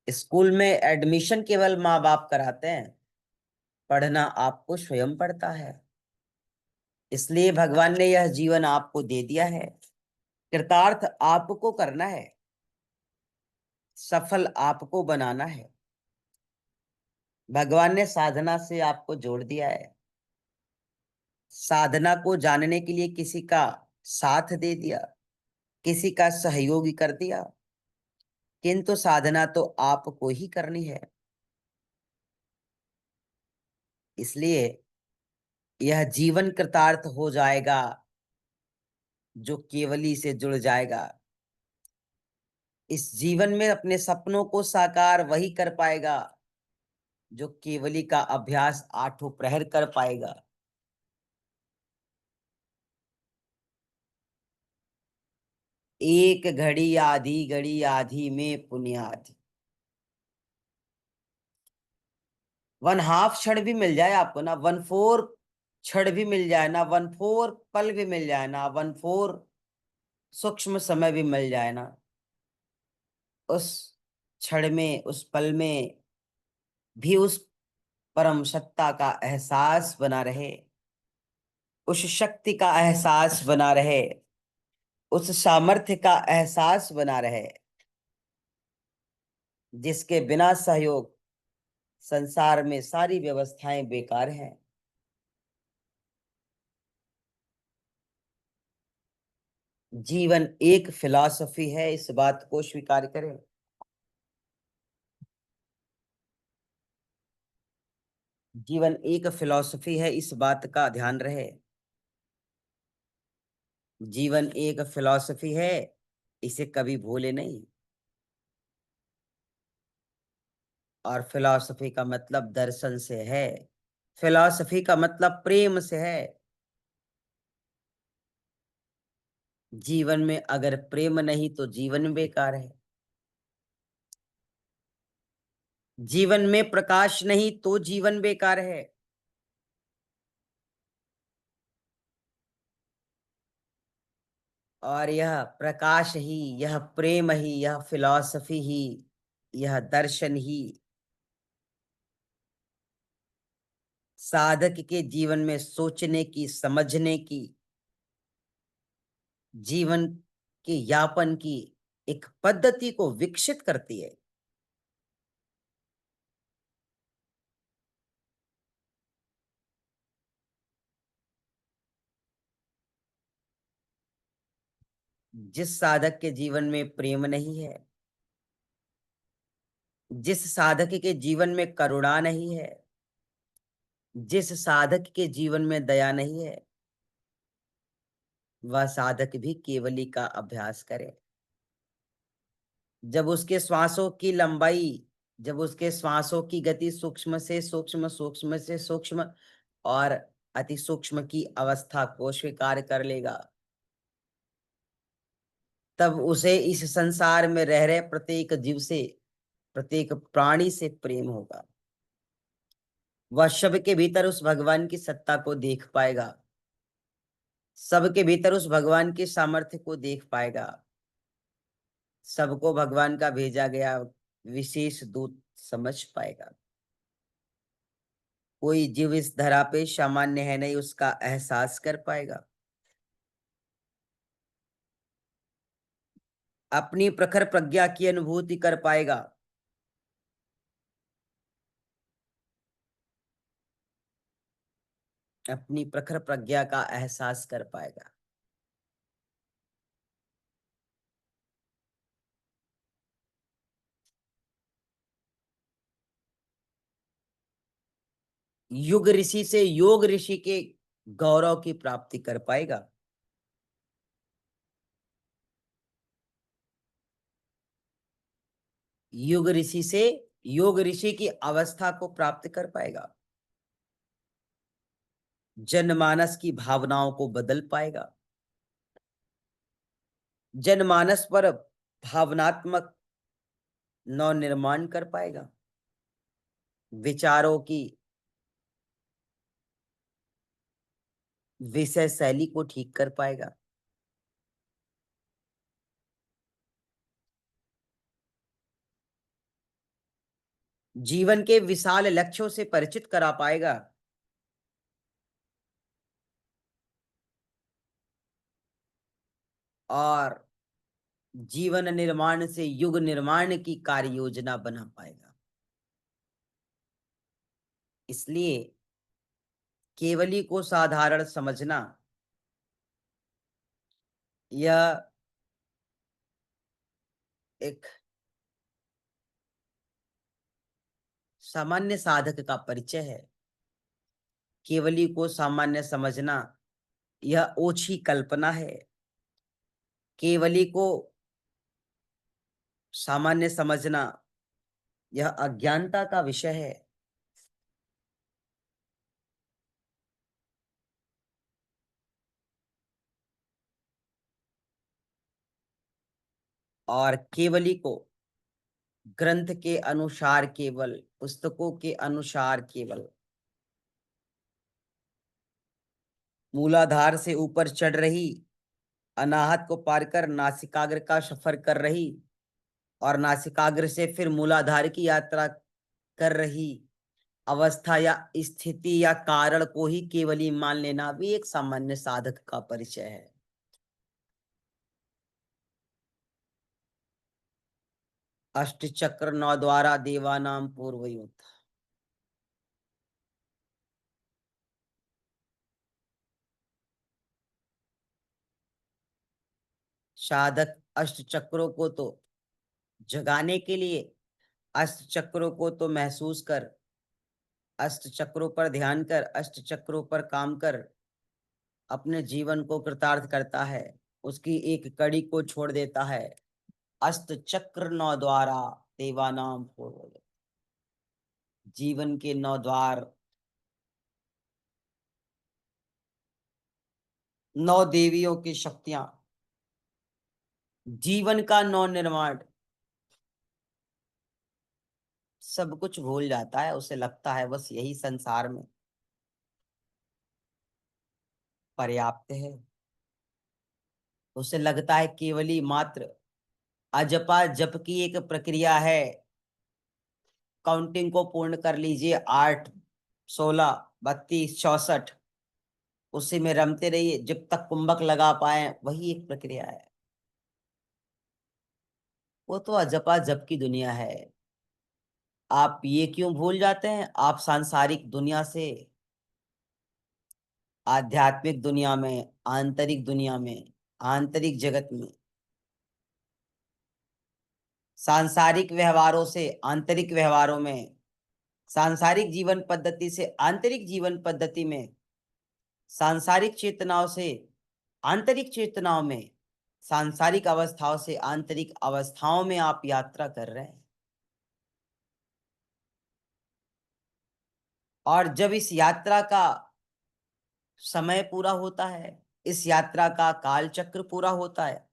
स्कूल में एडमिशन केवल माँ बाप कराते हैं, पढ़ना आपको स्वयं पड़ता है। इसलिए भगवान ने यह जीवन आपको दे दिया है, कृतार्थ आपको करना है, सफल आपको बनाना है। भगवान ने साधना से आपको जोड़ दिया है, साधना को जानने के लिए किसी का साथ दे दिया, किसी का सहयोग कर दिया, किंतु साधना तो आपको ही करनी है। इसलिए यह जीवन कृतार्थ हो जाएगा जो केवली से जुड़ जाएगा। इस जीवन में अपने सपनों को साकार वही कर पाएगा जो केवली का अभ्यास आठों प्रहर कर पाएगा। एक घड़ी आधी घड़ी आधी में पुण्याधि, 1/2 क्षण भी मिल जाए आपको ना, 1/4 क्षण भी मिल जाए ना, 1/4 पल भी मिल जाए ना, 1/4 सूक्ष्म समय भी मिल जाए ना, उस क्षण में, उस पल में भी उस परम सत्ता का एहसास बना रहे, उस शक्ति का एहसास बना रहे, उस सामर्थ्य का एहसास बना रहे जिसके बिना सहयोग संसार में सारी व्यवस्थाएं बेकार हैं। जीवन एक फिलॉसफी है, इस बात को स्वीकार करें। जीवन एक फिलॉसफी है, इस बात का ध्यान रहे। जीवन एक फिलॉसफी है, इसे कभी भूले नहीं। और फिलॉसफी का मतलब दर्शन से है, फिलॉसफी का मतलब प्रेम से है। जीवन में अगर प्रेम नहीं तो जीवन बेकार है। जीवन में प्रकाश नहीं तो जीवन बेकार है। और यह प्रकाश ही, यह प्रेम ही, यह फिलॉसफी ही, यह दर्शन ही साधक के जीवन में सोचने की, समझने की, जीवन के यापन की एक पद्धति को विकसित करती है। जिस साधक के जीवन में प्रेम नहीं है, जिस साधक के जीवन में करुणा नहीं है, जिस साधक के जीवन में दया नहीं है, वह साधक भी केवली का अभ्यास करे। जब उसके श्वासों की लंबाई, जब उसके श्वासों की गति सूक्ष्म से सूक्ष्म, सूक्ष्म से सूक्ष्म और अति सूक्ष्म की अवस्था को स्वीकार कर लेगा, तब उसे इस संसार में रह रहे प्रत्येक जीव से, प्रत्येक प्राणी से प्रेम होगा। वह सबके भीतर उस भगवान की सत्ता को देख पाएगा, सबके भीतर उस भगवान के सामर्थ्य को देख पाएगा। सबको भगवान का भेजा गया विशेष दूत समझ पाएगा। कोई जीव इस धरा पे सामान्य है नहीं, उसका एहसास कर पाएगा। अपनी प्रखर प्रज्ञा की अनुभूति कर पाएगा। अपनी प्रखर प्रज्ञा का एहसास कर पाएगा। युग ऋषि से योग ऋषि के गौरव की प्राप्ति कर पाएगा। युग ऋषि से योग ऋषि की अवस्था को प्राप्त कर पाएगा। जनमानस की भावनाओं को बदल पाएगा। जनमानस पर भावनात्मक नव निर्माण कर पाएगा। विचारों की विषय शैली को ठीक कर पाएगा। जीवन के विशाल लक्ष्यों से परिचित करा पाएगा। और जीवन निर्माण से युग निर्माण की कार्य योजना बना पाएगा। इसलिए केवली को साधारण समझना यह एक सामान्य साधक का परिचय है। केवली को सामान्य समझना यह ओछी कल्पना है। केवली को सामान्य समझना यह अज्ञानता का विषय है। और केवली को ग्रंथ के अनुसार केवल, पुस्तकों के अनुसार केवल, मूलाधार से ऊपर चढ़ रही, अनाहत को पार कर नासिकाग्र का सफर कर रही और नासिकाग्र से फिर मूलाधार की यात्रा कर रही अवस्था या स्थिति या कारण को ही केवली मान लेना भी एक सामान्य साधक का परिचय है। अष्ट चक्र नौ द्वारा देवानाम पूर्वयुत। साधक अष्ट चक्रों को तो जगाने के लिए, अष्ट चक्रों को तो महसूस कर, अष्ट चक्रों पर ध्यान कर, अष्ट चक्रों पर काम कर अपने जीवन को कृतार्थ करता है। उसकी एक कड़ी को छोड़ देता है। अष्ट चक्र नौ द्वारा देवानाम पूर्वयुत। जीवन के नौ द्वार, नौ देवियों की शक्तियां, जीवन का नौ निर्माण, सब कुछ भूल जाता है। उसे लगता है बस यही संसार में पर्याप्त है। उसे लगता है केवली मात्र अजपा जप की एक प्रक्रिया है। काउंटिंग को पूर्ण कर लीजिए, 8, 16, 32, 64, उसी में रमते रहिए जब तक कुंभक लगा पाए, वही एक प्रक्रिया है। वो तो अजपा जप की दुनिया है। आप ये क्यों भूल जाते हैं? आप सांसारिक दुनिया से आध्यात्मिक दुनिया में, आंतरिक दुनिया में, आंतरिक जगत में, सांसारिक व्यवहारों से आंतरिक व्यवहारों में, सांसारिक जीवन पद्धति से आंतरिक जीवन पद्धति में, सांसारिक चेतनाओं से आंतरिक चेतनाओं में, सांसारिक अवस्थाओं से आंतरिक अवस्थाओं में आप यात्रा कर रहे हैं। और जब इस यात्रा का समय पूरा होता है, इस यात्रा का काल चक्र पूरा होता है,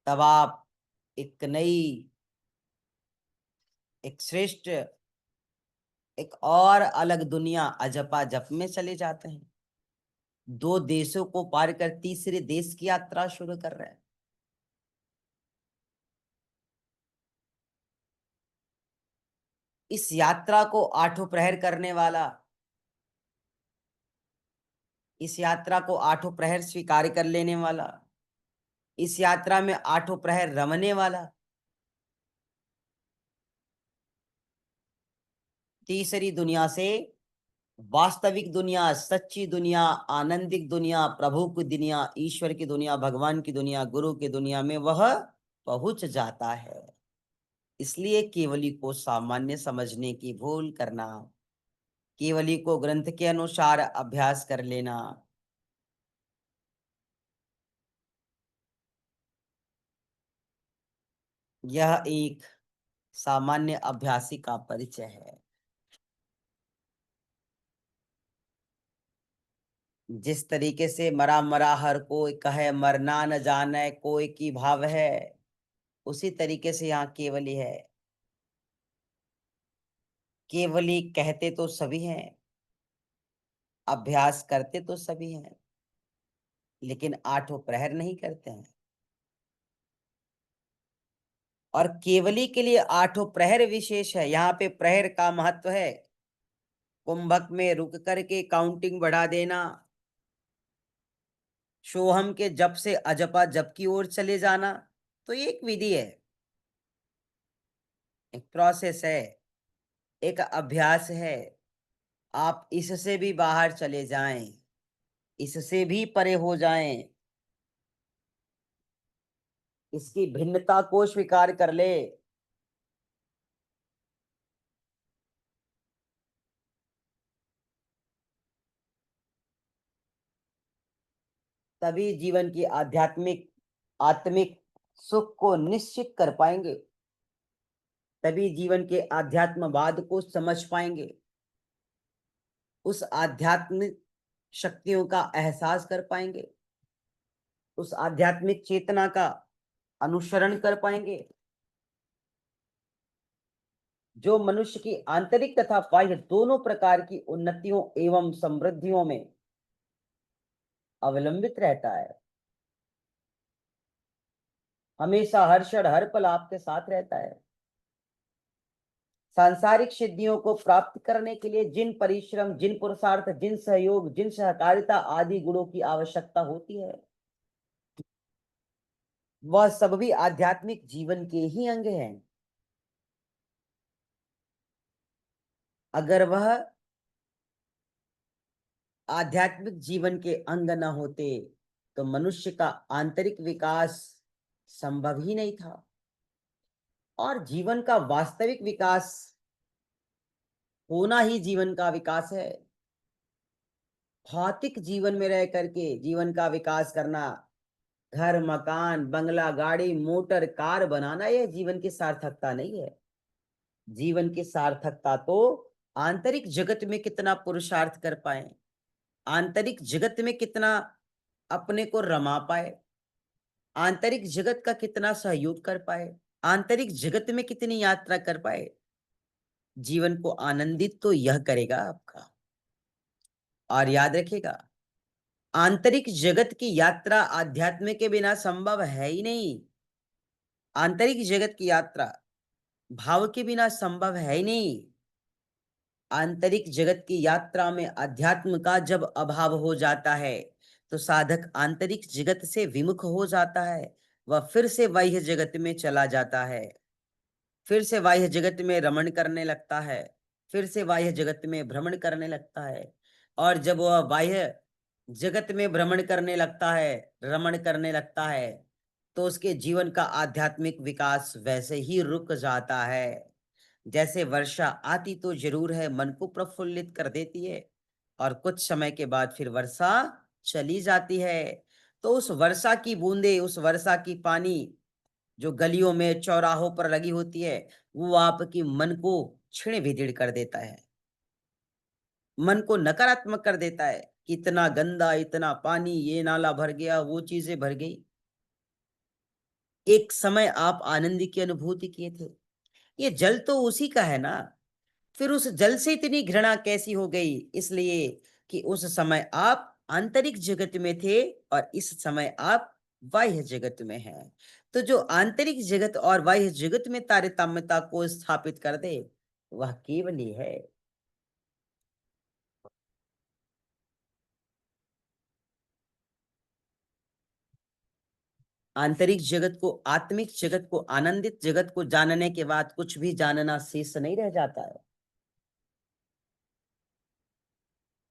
तब आप एक नई, एक श्रेष्ठ, एक और अलग दुनिया अजपा जप में चले जाते हैं। 2 देशों को पार कर तीसरे देश की यात्रा शुरू कर रहे हैं। इस यात्रा को 8 प्रहर करने वाला, इस यात्रा को 8 प्रहर स्वीकार कर लेने वाला, इस यात्रा में 8 प्रहर रमने वाला, तीसरी दुनिया से वास्तविक दुनिया, सच्ची दुनिया, आनंदिक दुनिया, प्रभु की दुनिया, ईश्वर की दुनिया, भगवान की दुनिया, गुरु की दुनिया में वह पहुंच जाता है। इसलिए केवली को सामान्य समझने की भूल करना, केवली को ग्रंथ के अनुसार अभ्यास कर लेना, यह एक सामान्य अभ्यासी का परिचय है। जिस तरीके से मरा मरा हर कोई कहे, मरना न जाने कोई की भाव है, उसी तरीके से यहाँ केवली है। केवली कहते तो सभी हैं, अभ्यास करते तो सभी हैं, लेकिन 8 प्रहर नहीं करते हैं। और केवली के लिए 8 प्रहर विशेष है। यहाँ पे प्रहर का महत्व है। कुंभक में रुक करके काउंटिंग बढ़ा देना, सोहम के जप से अजपा जप की ओर चले जाना, तो ये एक विधि है, एक प्रोसेस है, एक अभ्यास है। आप इससे भी बाहर चले जाएं, इससे भी परे हो जाएं, इसकी भिन्नता को स्वीकार कर ले, तभी जीवन की आध्यात्मिक आत्मिक सुख को निश्चित कर पाएंगे, तभी जीवन के आध्यात्मवाद को समझ पाएंगे, उस आध्यात्मिक शक्तियों का एहसास कर पाएंगे, उस आध्यात्मिक चेतना का अनुसरण कर पाएंगे, जो मनुष्य की आंतरिक तथा बाह्य दोनों प्रकार की उन्नतियों एवं समृद्धियों में अवलंबित रहता है, हमेशा हर क्षण हर पल आपके साथ रहता है। सांसारिक सिद्धियों को प्राप्त करने के लिए जिन परिश्रम, जिन पुरुषार्थ, जिन सहयोग, जिन सहकारिता आदि गुणों की आवश्यकता होती है, वह सब भी आध्यात्मिक जीवन के ही अंग हैं। अगर वह आध्यात्मिक जीवन के अंग न होते तो मनुष्य का आंतरिक विकास संभव ही नहीं था। और जीवन का वास्तविक विकास होना ही जीवन का विकास है। भौतिक जीवन में रह करके जीवन का विकास करना, घर, मकान, बंगला, गाड़ी, मोटर, कार बनाना, यह जीवन की सार्थकता नहीं है। जीवन की सार्थकता तो आंतरिक जगत में कितना पुरुषार्थ कर पाए, आंतरिक जगत में कितना अपने को रमा पाए, आंतरिक जगत का कितना सहयोग कर पाए, आंतरिक जगत में कितनी यात्रा कर पाए। जीवन को आनंदित तो यह करेगा आपका। और याद रखिएगा, आंतरिक जगत की यात्रा आध्यात्म के बिना संभव है ही नहीं। आंतरिक जगत की यात्रा भाव के बिना संभव है ही नहीं। आंतरिक जगत की यात्रा में अध्यात्म का जब अभाव हो जाता है तो साधक आंतरिक जगत से विमुख हो जाता है, वह फिर से बाह्य जगत में चला जाता है, फिर से बाह्य जगत में रमण करने लगता है, फिर से बाह्य जगत में भ्रमण करने लगता है। और जब वह बाह्य जगत में भ्रमण करने लगता है, रमण करने लगता है, तो उसके जीवन का आध्यात्मिक विकास वैसे ही रुक जाता है। जैसे वर्षा आती तो जरूर है, मन को प्रफुल्लित कर देती है, और कुछ समय के बाद फिर वर्षा चली जाती है। तो उस वर्षा की बूंदे, उस वर्षा की पानी जो गलियों में चौराहों पर लगी होती है, वो आपकी मन को छिड़ विदिड़ कर देता है, मन को नकारात्मक कर देता है कि इतना गंदा, इतना पानी, ये नाला भर गया, वो चीजें भर गई। एक समय आप आनंद की अनुभूति किए थे, ये जल तो उसी का है ना, फिर उस जल से इतनी घृणा कैसी हो गई? इसलिए कि उस समय आप आंतरिक जगत में थे और इस समय आप बाह्य जगत में हैं। तो जो आंतरिक जगत और बाह्य जगत में तारतम्यता को स्थापित कर दे, वह केवल ही है। आंतरिक जगत को, आत्मिक जगत को, आनंदित जगत को जानने के बाद कुछ भी जानना शेष नहीं रह जाता है।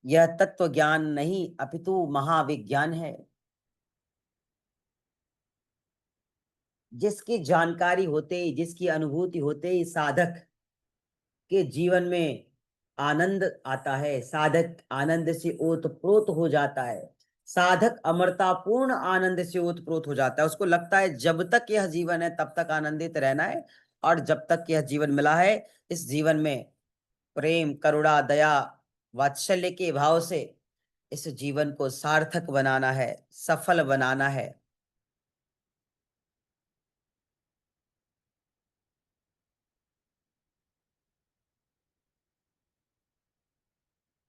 यह तत्व ज्ञान नहीं अपितु महाविज्ञान है। जिसकी जानकारी होते ही, जिसकी अनुभूति होते ही साधक के जीवन में आनंद आता है, साधक आनंद से ओतप्रोत हो जाता है, साधक अमरतापूर्ण आनंद से ओतप्रोत हो जाता है। उसको लगता है जब तक यह जीवन है तब तक आनंदित रहना है, और जब तक यह जीवन मिला है, इस जीवन में प्रेम, करुणा, दया, वात्सल्य के भाव से इस जीवन को सार्थक बनाना है, सफल बनाना है।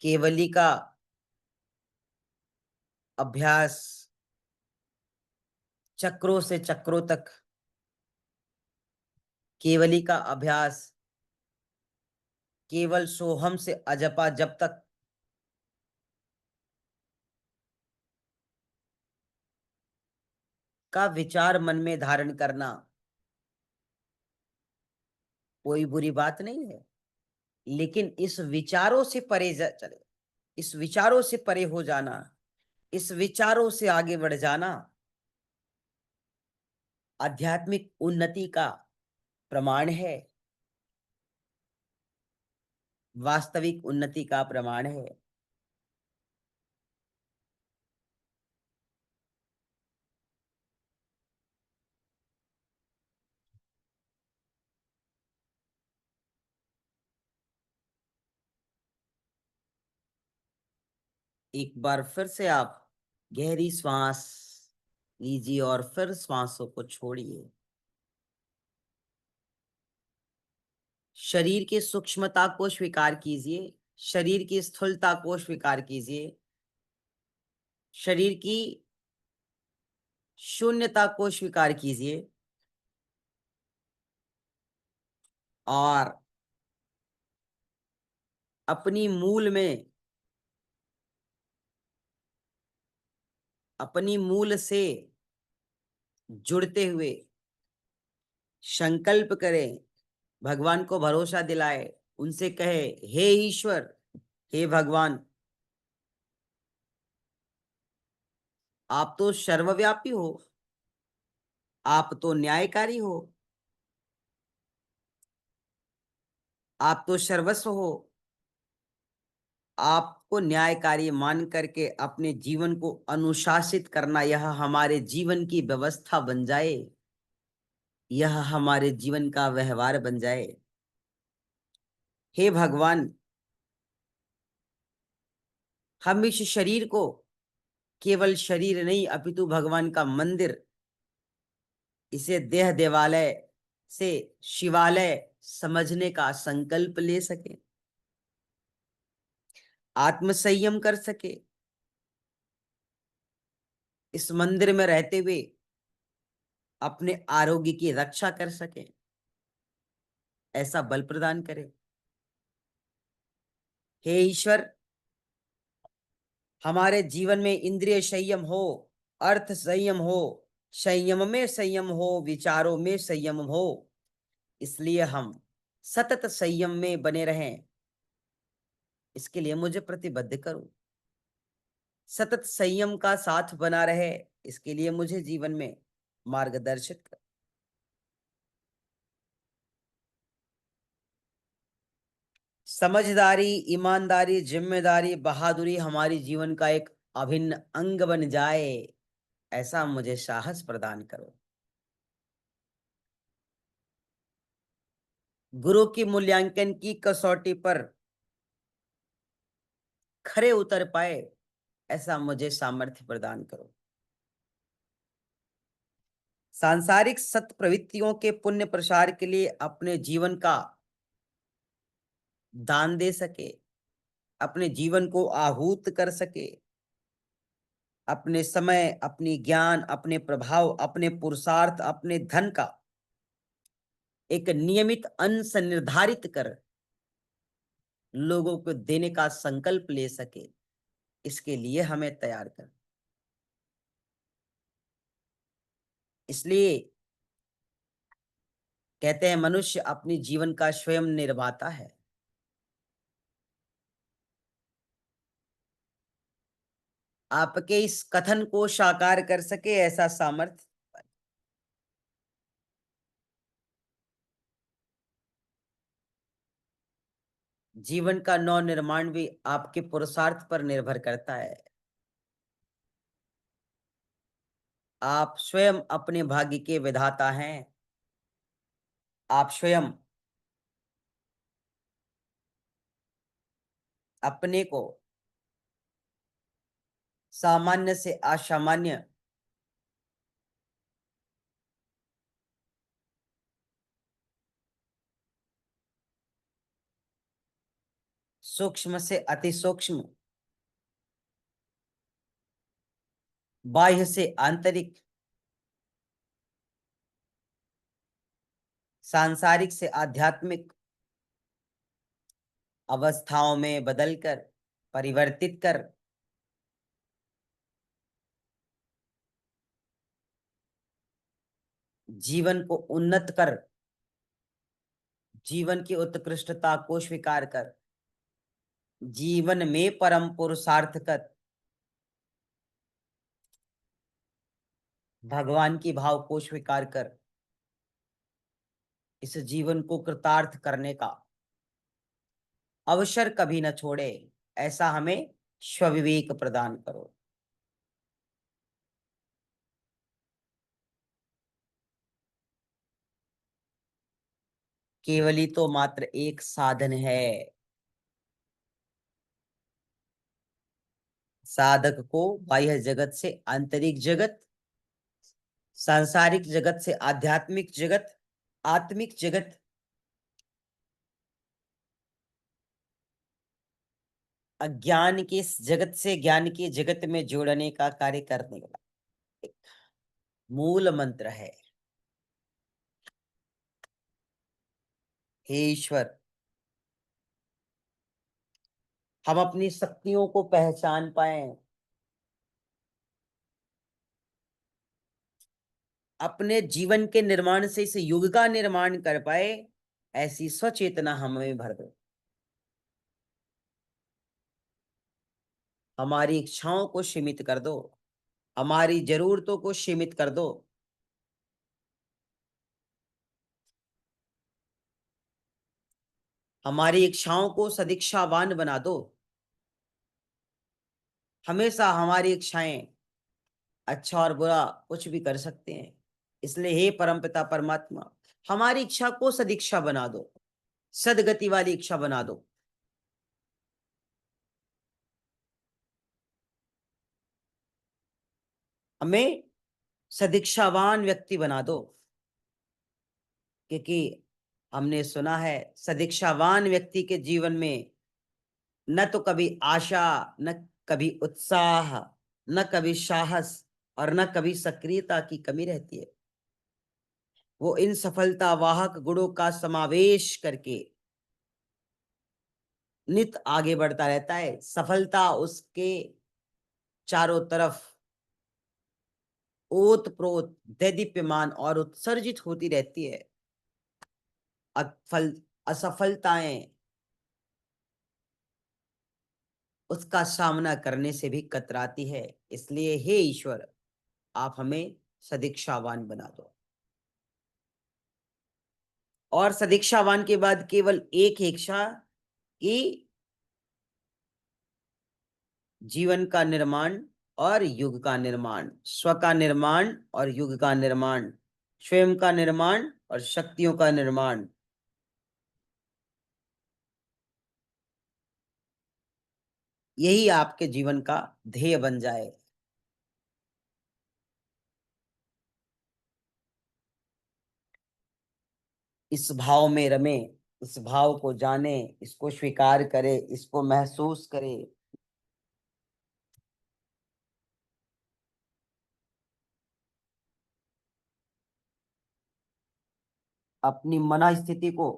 केवली का अभ्यास चक्रों से चक्रों तक, केवली का अभ्यास केवल सोहम से अजपा जब तक, का विचार मन में धारण करना कोई बुरी बात नहीं है, लेकिन इस विचारों से परे चले, इस विचारों से परे हो जाना, इस विचारों से आगे बढ़ जाना आध्यात्मिक उन्नति का प्रमाण है, वास्तविक उन्नति का प्रमाण है। एक बार फिर से आप गहरी श्वास लीजिए और फिर श्वासों को छोड़िए। शरीर की सूक्ष्मता को स्वीकार कीजिए, शरीर की स्थूलता को स्वीकार कीजिए, शरीर की शून्यता को स्वीकार कीजिए, और अपनी मूल में, अपनी मूल से जुड़ते हुए संकल्प करें, भगवान को भरोसा दिलाए, उनसे कहे, हे ईश्वर, हे भगवान, आप तो सर्वव्यापी हो, आप तो न्यायकारी हो, आप तो सर्वस्व हो। आपको न्यायकारी मान करके अपने जीवन को अनुशासित करना, यह हमारे जीवन की व्यवस्था बन जाए, यह हमारे जीवन का व्यवहार बन जाए। हे भगवान, हम इस शरीर को केवल शरीर नहीं अपितु भगवान का मंदिर, इसे देह देवालय से शिवालय समझने का संकल्प ले सके, आत्म संयम कर सके, इस मंदिर में रहते हुए अपने आरोग्य की रक्षा कर सके, ऐसा बल प्रदान करे। हे ईश्वर, हमारे जीवन में इंद्रिय संयम हो, अर्थ संयम हो, संयम में संयम हो, विचारों में संयम हो, इसलिए हम सतत संयम में बने रहें। इसके लिए मुझे प्रतिबद्ध करो, सतत संयम का साथ बना रहे, इसके लिए मुझे जीवन में मार्गदर्शित कर। समझदारी, ईमानदारी, जिम्मेदारी, बहादुरी हमारी जीवन का एक अभिन्न अंग बन जाए, ऐसा मुझे साहस प्रदान करो। गुरु की मूल्यांकन की कसौटी पर खरे उतर पाए, ऐसा मुझे सामर्थ्य प्रदान करो। सांसारिक सत प्रवृत्तियों के पुण्य प्रसार के लिए अपने जीवन का दान दे सके, अपने जीवन को आहूत कर सके, अपने समय, अपनी ज्ञान, अपने प्रभाव, अपने पुरुषार्थ, अपने धन का एक नियमित अंश निर्धारित कर लोगों को देने का संकल्प ले सके, इसके लिए हमें तैयार कर। इसलिए कहते हैं मनुष्य अपनी जीवन का स्वयं निर्माता है। आपके इस कथन को साकार कर सके ऐसा सामर्थ्य जीवन का नव निर्माण भी आपके पुरुषार्थ पर निर्भर करता है। आप स्वयं अपने भाग्य के विधाता हैं। आप स्वयं अपने को सामान्य से असामान्य, सूक्ष्म से अति सूक्ष्म, बाह्य से आंतरिक, सांसारिक से आध्यात्मिक अवस्थाओं में बदलकर, परिवर्तित कर जीवन को उन्नत कर, जीवन की उत्कृष्टता को स्वीकार कर, जीवन में परम पुरुषार्थ कर, भगवान की भाव को स्वीकार कर, इस जीवन को कृतार्थ करने का अवसर कभी न छोड़े, ऐसा हमें स्वविवेक प्रदान करो। केवली तो मात्र एक साधन है। साधक को बाह्य जगत से आंतरिक जगत, सांसारिक जगत से आध्यात्मिक जगत, आत्मिक जगत, अज्ञान के इस जगत से ज्ञान के जगत में जोड़ने का कार्य करने वाला एक मूल मंत्र है। हे ईश्वर, हम अपनी शक्तियों को पहचान पाए, अपने जीवन के निर्माण से इस युग का निर्माण कर पाए, ऐसी स्वचेतना हमें भर दो। हमारी इच्छाओं को सीमित कर दो, हमारी जरूरतों को सीमित कर दो, हमारी इच्छाओं को सदिच्छावान बना दो। हमेशा हमारी इच्छाएं अच्छा और बुरा कुछ भी कर सकते हैं, इसलिए हे परमपिता परमात्मा, हमारी इच्छा को सदिच्छा बना दो, सदगति वाली इच्छा बना दो। हमें सदिच्छावान व्यक्ति बना दो, क्योंकि हमने सुना है सदिच्छावान व्यक्ति के जीवन में न तो कभी आशा, न कभी उत्साह, न कभी साहस और न कभी सक्रियता की कमी रहती है। वो इन सफलता वाहक गुणों का समावेश करके नित आगे बढ़ता रहता है। सफलता उसके चारों तरफ ओत प्रोत दैदीप्यमान और उत्सर्जित होती रहती है। असफलताएं उसका सामना करने से भी कतराती है। इसलिए हे ईश्वर, आप हमें सदीक्षावान बना दो। और सदीक्षावान के बाद केवल एक इच्छा कि जीवन का निर्माण और युग का निर्माण, स्व का निर्माण और युग का निर्माण, स्वयं का निर्माण और शक्तियों का निर्माण। यही आपके जीवन का ध्येय बन जाए। इस भाव में रमे, इस भाव को जाने, इसको स्वीकार करे, इसको महसूस करे। अपनी मन स्थिति को,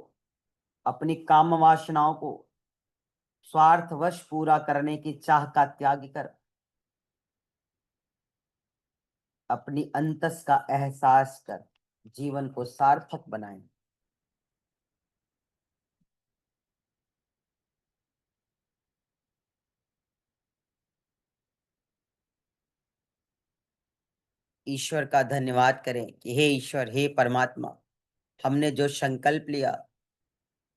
अपनी काम वासनाओं को स्वार्थवश पूरा करने की चाह का त्याग कर अपनी अंतस का एहसास कर जीवन को सार्थक बनाएं। ईश्वर का धन्यवाद करें कि हे ईश्वर, हे परमात्मा, हमने जो संकल्प लिया,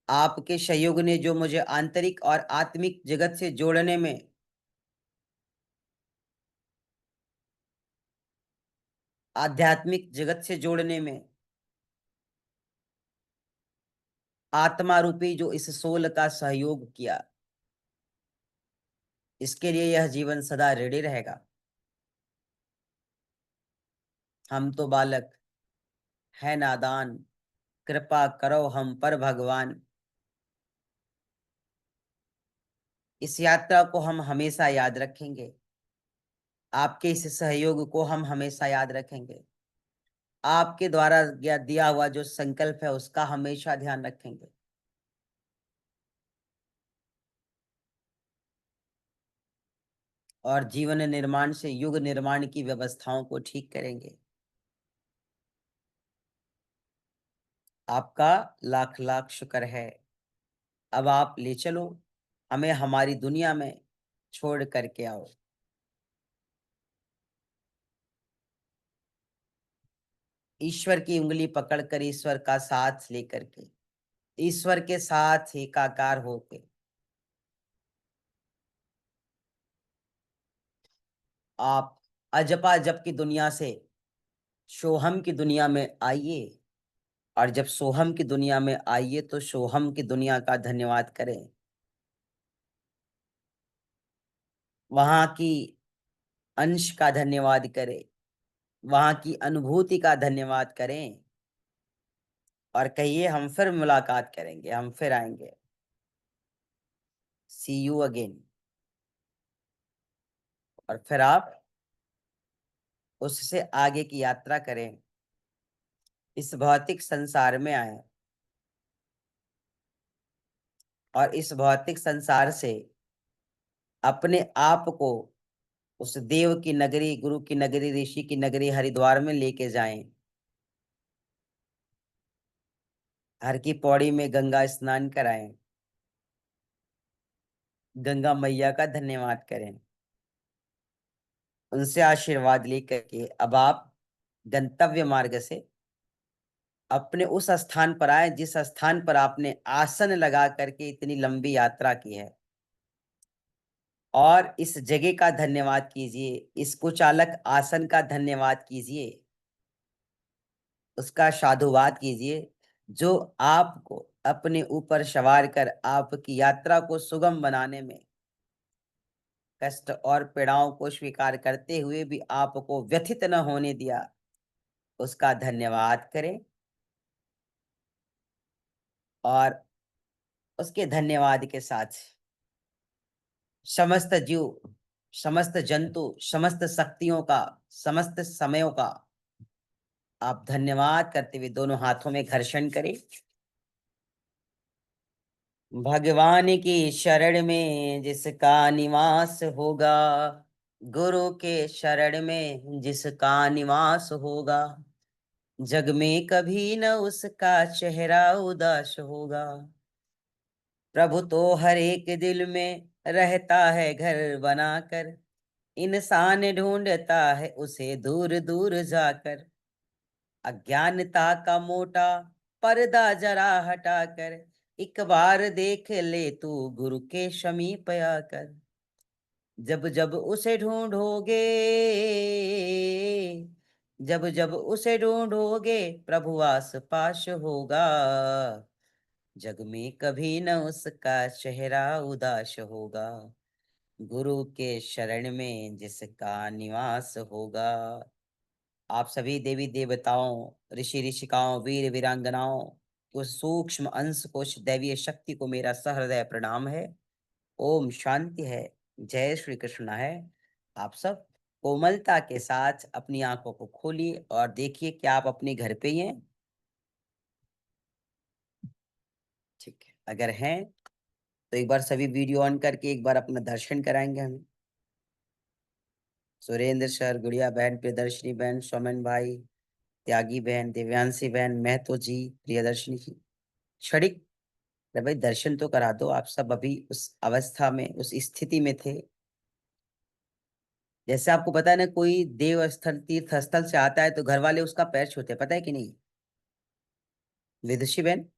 आपके सहयोग ने जो मुझे आंतरिक और आत्मिक जगत से जोड़ने में, आध्यात्मिक जगत से जोड़ने में, आत्मा रूपी जो इस सोल का सहयोग किया, इसके लिए यह जीवन सदा ऋणी रहेगा। हम तो बालक है नादान, कृपा करो हम पर भगवान। इस यात्रा को हम हमेशा याद रखेंगे, आपके इस सहयोग को हम हमेशा याद रखेंगे, आपके द्वारा दिया हुआ जो संकल्प है उसका हमेशा ध्यान रखेंगे। और जीवन निर्माण से युग निर्माण की व्यवस्थाओं को ठीक करेंगे। आपका लाख लाख शुक्र है। अब आप ले चलो हमें हमारी दुनिया में, छोड़ करके आओ। ईश्वर की उंगली पकड़कर, ईश्वर का साथ लेकर के, ईश्वर के साथ एकाकार होके आप अजपा जप की दुनिया से सोहम की दुनिया में आइए। और जब सोहम की दुनिया में आइए तो सोहम की दुनिया का धन्यवाद करें, वहां की अंश का धन्यवाद करें, वहां की अनुभूति का धन्यवाद करें। और कहिए हम फिर मुलाकात करेंगे, हम फिर आएंगे। सी यू अगेन। और फिर आप उससे आगे की यात्रा करें, इस भौतिक संसार में आए और इस भौतिक संसार से अपने आप को उस देव की नगरी, गुरु की नगरी, ऋषि की नगरी हरिद्वार में लेके जाएं। हर की पौड़ी में गंगा स्नान कराएं, गंगा मैया का धन्यवाद करें, उनसे आशीर्वाद लेकर के अब आप गंतव्य मार्ग से अपने उस स्थान पर आए जिस स्थान पर आपने आसन लगा करके इतनी लंबी यात्रा की है। और इस जगह का धन्यवाद कीजिए, इस कुचालक आसन का धन्यवाद कीजिए, उसका साधुवाद कीजिए, जो आपको अपने ऊपर सवार कर आपकी यात्रा को सुगम बनाने में, कष्ट और पीड़ाओं को स्वीकार करते हुए भी आपको व्यथित न होने दिया, उसका धन्यवाद करें। और उसके धन्यवाद के साथ समस्त जीव, समस्त जंतु, समस्त शक्तियों का, समस्त समयों का आप धन्यवाद करते हुए दोनों हाथों में घर्षण करें। भगवान की शरण में जिसका निवास होगा, गुरु के शरण में जिसका निवास होगा, जग में कभी न उसका चेहरा उदास होगा। प्रभु तो हर एक दिल में रहता है घर बनाकर, इंसान ढूंढता है उसे दूर दूर जाकर। अज्ञानता का मोटा पर्दा जरा हटाकर, एक बार देख ले तू गुरु के समीप आकर। जब जब उसे ढूंढोगे, जब जब उसे ढूंढोगे, प्रभु आस पास होगा। जग में कभी न उसका चेहरा उदास होगा। गुरु के शरण में जिसका निवास होगा। आप सभी देवी देवताओं, ऋषि ऋषिकाओं, वीर वीरांगनाओं, उस सूक्ष्म अंश को, उस दैवीय शक्ति को मेरा सहृदय प्रणाम है। ओम शांति है। जय श्री कृष्ण है। आप सब कोमलता के साथ अपनी आंखों को खोलिए और देखिए कि आप अपने घर पे ही हैं। ठीक है, अगर हैं तो एक बार सभी वीडियो ऑन करके एक बार अपना दर्शन कराएंगे हमें। सुरेंद्र सर, गुड़िया बहन, प्रियदर्शनी बहन, सोमन भाई, त्यागी बहन, दिव्यांशी बहन, महतो जी, प्रियदर्शनी जी, क्षणिक, अरे भाई दर्शन तो करा दो। आप सब अभी उस अवस्था में, उस स्थिति में थे। जैसे आपको पता है ना, कोई देव स्थल, तीर्थ स्थल से आता है तो घर वाले उसका पैर छूते हैं, पता है कि नहीं? विदुषी बहन,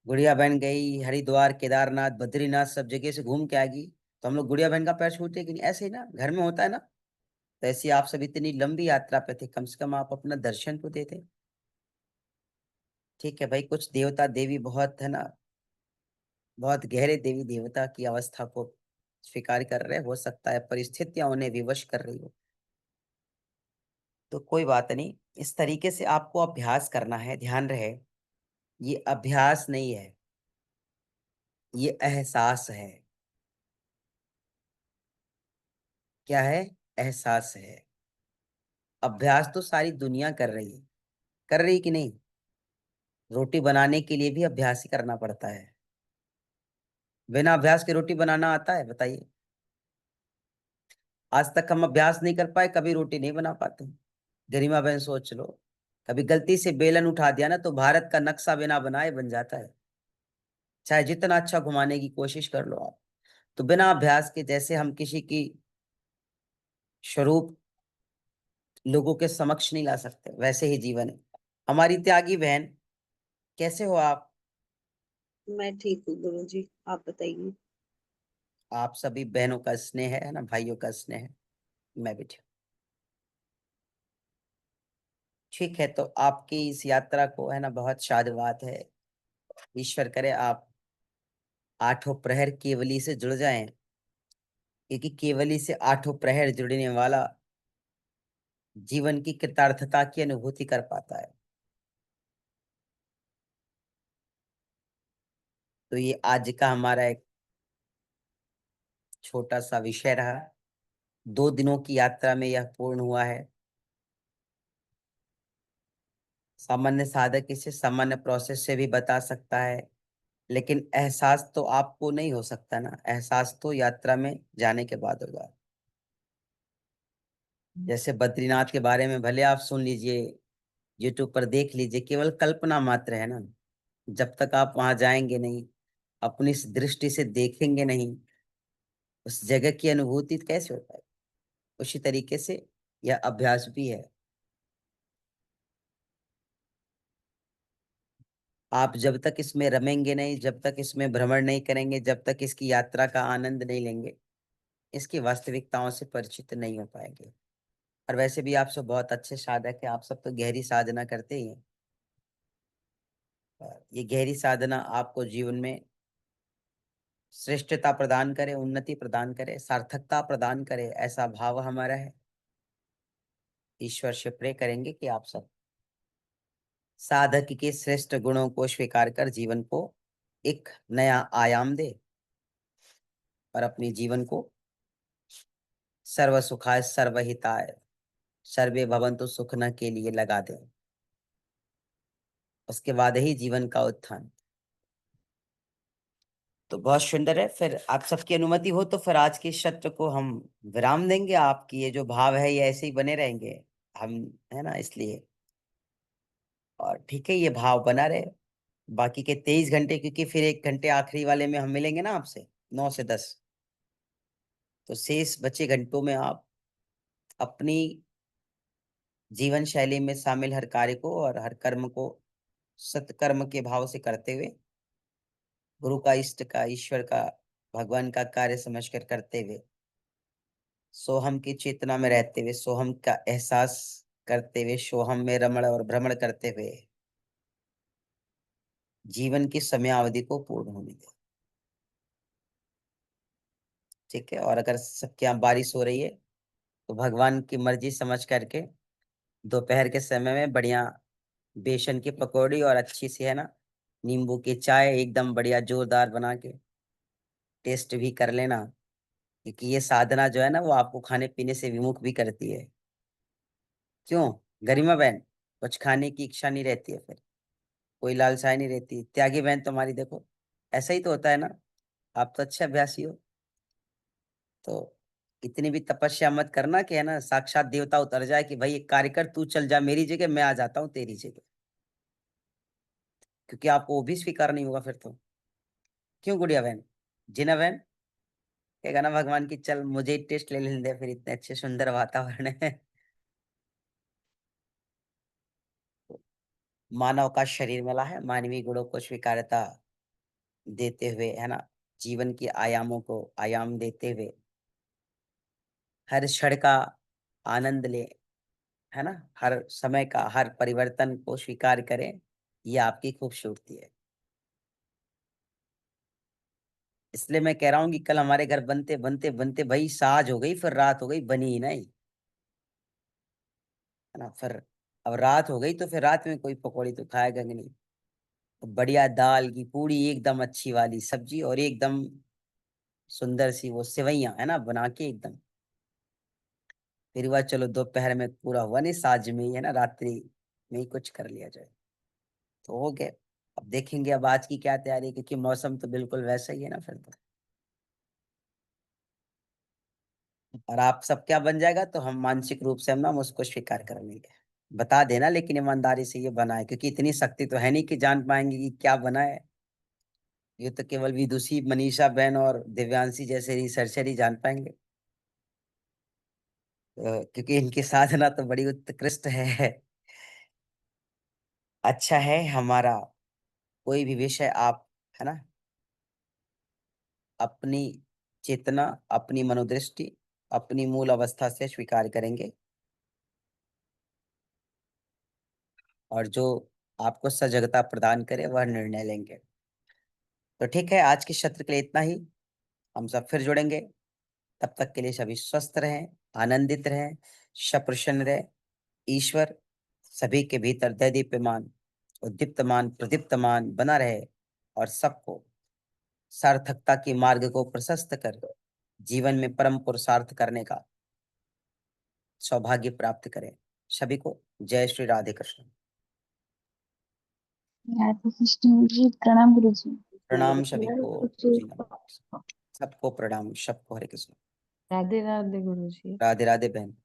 गुड़िया बहन गई हरिद्वार, केदारनाथ, बद्रीनाथ, सब जगह से घूम के आ गई, तो हम लोग गुड़िया बहन का पैर छूते कि नहीं? ऐसे ही ना घर में होता है ना। तो ऐसी आप सब इतनी लंबी यात्रा पे थे, कम से कम आप अपना दर्शन तो देते। ठीक है भाई, कुछ देवता देवी बहुत है ना, बहुत गहरे देवी देवता की अवस्था को स्वीकार कर रहे, हो सकता है परिस्थितियां उन्हें विवश कर रही हो। तो कोई बात नहीं, इस तरीके से आपको अभ्यास करना है। ध्यान रहे, ये अभ्यास नहीं है, ये एहसास है। क्या है? एहसास है। अभ्यास तो सारी दुनिया कर रही है, कर रही कि नहीं? रोटी बनाने के लिए भी अभ्यास ही करना पड़ता है। बिना अभ्यास के रोटी बनाना आता है? बताइए। आज तक हम अभ्यास नहीं कर पाए, कभी रोटी नहीं बना पाते। गरिमा बहन सोच लो, कभी गलती से बेलन उठा दिया ना तो भारत का नक्शा बिना बनाए बन जाता है, चाहे जितना अच्छा घुमाने की कोशिश कर लो आप। तो बिना अभ्यास के, जैसे हम किसी की स्वरूप लोगों के समक्ष नहीं ला सकते, वैसे ही जीवन है। हमारी त्यागी बहन, कैसे हो आप? मैं ठीक हूँ गुरु जी, आप बताइए। आप सभी बहनों का स्नेह है ना, भाइयों का स्नेह है। मैं भी ठीक। ठीक है, तो आपकी इस यात्रा को है ना बहुत साधुवाद है। ईश्वर करे आप आठों प्रहर केवली से जुड़ जाएं, क्योंकि केवली से आठों प्रहर जुड़ने वाला जीवन की कृतार्थता की अनुभूति कर पाता है। तो ये आज का हमारा एक छोटा सा विषय रहा। 2 दिनों की यात्रा में यह पूर्ण हुआ है। सामान्य साधक इसे सामान्य प्रोसेस से भी बता सकता है, लेकिन एहसास तो आपको नहीं हो सकता ना, एहसास तो यात्रा में जाने के बाद होगा। जैसे बद्रीनाथ के बारे में भले आप सुन लीजिए, यूट्यूब पर देख लीजिए, केवल कल्पना मात्र है ना। जब तक आप वहां जाएंगे नहीं, अपनी इस दृष्टि से देखेंगे नहीं, उस जगह की अनुभूति कैसे हो पाए? उसी तरीके से यह अभ्यास भी है। आप जब तक इसमें रमेंगे नहीं, जब तक इसमें भ्रमण नहीं करेंगे, जब तक इसकी यात्रा का आनंद नहीं लेंगे, इसकी वास्तविकताओं से परिचित नहीं हो पाएंगे। और वैसे भी आप सब बहुत अच्छे साधक हैं, आप सब तो गहरी साधना करते ही हैं। और ये गहरी साधना आपको जीवन में श्रेष्ठता प्रदान करे, उन्नति प्रदान करे, सार्थकता प्रदान करे, ऐसा भाव हमारा है। ईश्वर से प्रे करेंगे कि आप सब साधक के श्रेष्ठ गुणों को स्वीकार कर जीवन को एक नया आयाम दे और अपने जीवन को सर्व सुखाय सर्वहिताय सर्वे भवन्तु सुखना के लिए लगा दे। उसके बाद ही जीवन का उत्थान। तो बहुत सुंदर है। फिर आप सबकी अनुमति हो तो फिर आज के सत्र को हम विराम देंगे। आपकी ये जो भाव है ये ऐसे ही बने रहेंगे हम, है ना, इसलिए। और ठीक है, ये भाव बना रहे बाकी के 23 घंटे, क्योंकि फिर 1 घंटे आखिरी वाले में हम मिलेंगे ना आपसे 9 से 10। तो शेष बचे घंटों में आप अपनी जीवन शैली में शामिल हर कार्य को और हर कर्म को सत्कर्म के भाव से करते हुए गुरु का, इष्ट का, ईश्वर का भगवान का कार्य समझकर करते हुए, सोहम की चेतना में रहते हुए, सोहम का एहसास करते हुए, सोहम में रमण और भ्रमण करते हुए जीवन की समयावधि को पूर्ण होने दें। ठीक है। और अगर सबके यहाँ बारिश हो रही है तो भगवान की मर्जी समझ करके दोपहर के समय में बढ़िया बेसन की पकौड़ी और अच्छी सी है ना नींबू की चाय एकदम बढ़िया जोरदार बना के टेस्ट भी कर लेना, क्योंकि ये साधना जो है ना वो आपको खाने पीने से विमुख भी करती है। क्यों गरिमा बहन, कुछ खाने की इच्छा नहीं रहती है, फिर कोई लालसाई नहीं रहती। त्यागी बहन तुम्हारी देखो, ऐसा ही तो होता है ना, आप तो अच्छे अभ्यासी हो। तो इतनी भी तपस्या मत करना कि है ना साक्षात देवता उतर जाए कि भाई एक कार्य कर, तू चल जा मेरी जगह, मैं आ जाता हूँ तेरी जगह, क्योंकि आपको वो भी स्वीकार नहीं होगा फिर तो। क्यों गुड़िया बहन, जीना बहन कहेगा ना भगवान की चल मुझे ही टेस्ट ले लेने दे, फिर इतने अच्छे सुंदर वातावरण है। मानव का शरीर मिला है, मानवीय गुणों को स्वीकारता देते हुए है ना, जीवन के आयामों को आयाम देते हुए हर क्षण का आनंद ले, है ना, हर समय का हर परिवर्तन को स्वीकार करें, ये आपकी खूबसूरती है। इसलिए मैं कह रहा हूँ कि कल हमारे घर बनते बनते बनते भाई साँझ हो गई, फिर रात हो गई, बनी ही नहीं, है ना। फिर अब रात हो गई तो फिर रात में कोई पकौड़ी तो खाएगा कि नहीं। तो बढ़िया दाल की पूरी, एकदम अच्छी वाली सब्जी और एकदम सुंदर सी वो सेवइयां है ना बना के एकदम, फिर हुआ चलो दोपहर में पूरा हुआ नहीं, साँझ में ही है ना रात्रि में ही कुछ कर लिया जाए तो हो गया। अब देखेंगे अब आज की क्या तैयारी है, क्योंकि मौसम तो बिल्कुल वैसा ही है ना फिर तो। और आप सब क्या बन जाएगा तो हम मानसिक रूप से हम ना उसको स्वीकार कर लेंगे। बता देना लेकिन ईमानदारी से ये बना है, क्योंकि इतनी शक्ति तो है नहीं कि जान पाएंगे कि क्या बना है। ये तो केवल विदुषी मनीषा बहन और दिव्यांशी जैसे रिसर्चर ही जान पाएंगे। क्योंकि इनकी साधना तो बड़ी उत्कृष्ट है। अच्छा है हमारा कोई भी विषय आप, है ना, अपनी चेतना, अपनी मनोदृष्टि, अपनी मूल अवस्था से स्वीकार करेंगे, और जो आपको सजगता प्रदान करे वह निर्णय लेंगे। तो ठीक है, आज के सत्र के लिए इतना ही। हम सब फिर जुड़ेंगे, तब तक के लिए सभी स्वस्थ रहें, आनंदित रहें, सप्रसन्न रहें। ईश्वर सभी के भीतर दैदीप्यमान, उद्दीप्तमान, प्रदीप्तमान बना रहे और सबको सार्थकता के मार्ग को प्रशस्त कर जीवन में परम पुरुषार्थ करने का सौभाग्य प्राप्त करें। सभी को जय श्री राधे कृष्ण। राधे कृष्ण जी, प्रणाम गुरु जी। प्रणाम सभी को जी, सबको प्रणाम, सबको हरे कृष्ण। राधे राधे गुरु जी। राधे राधे बहन।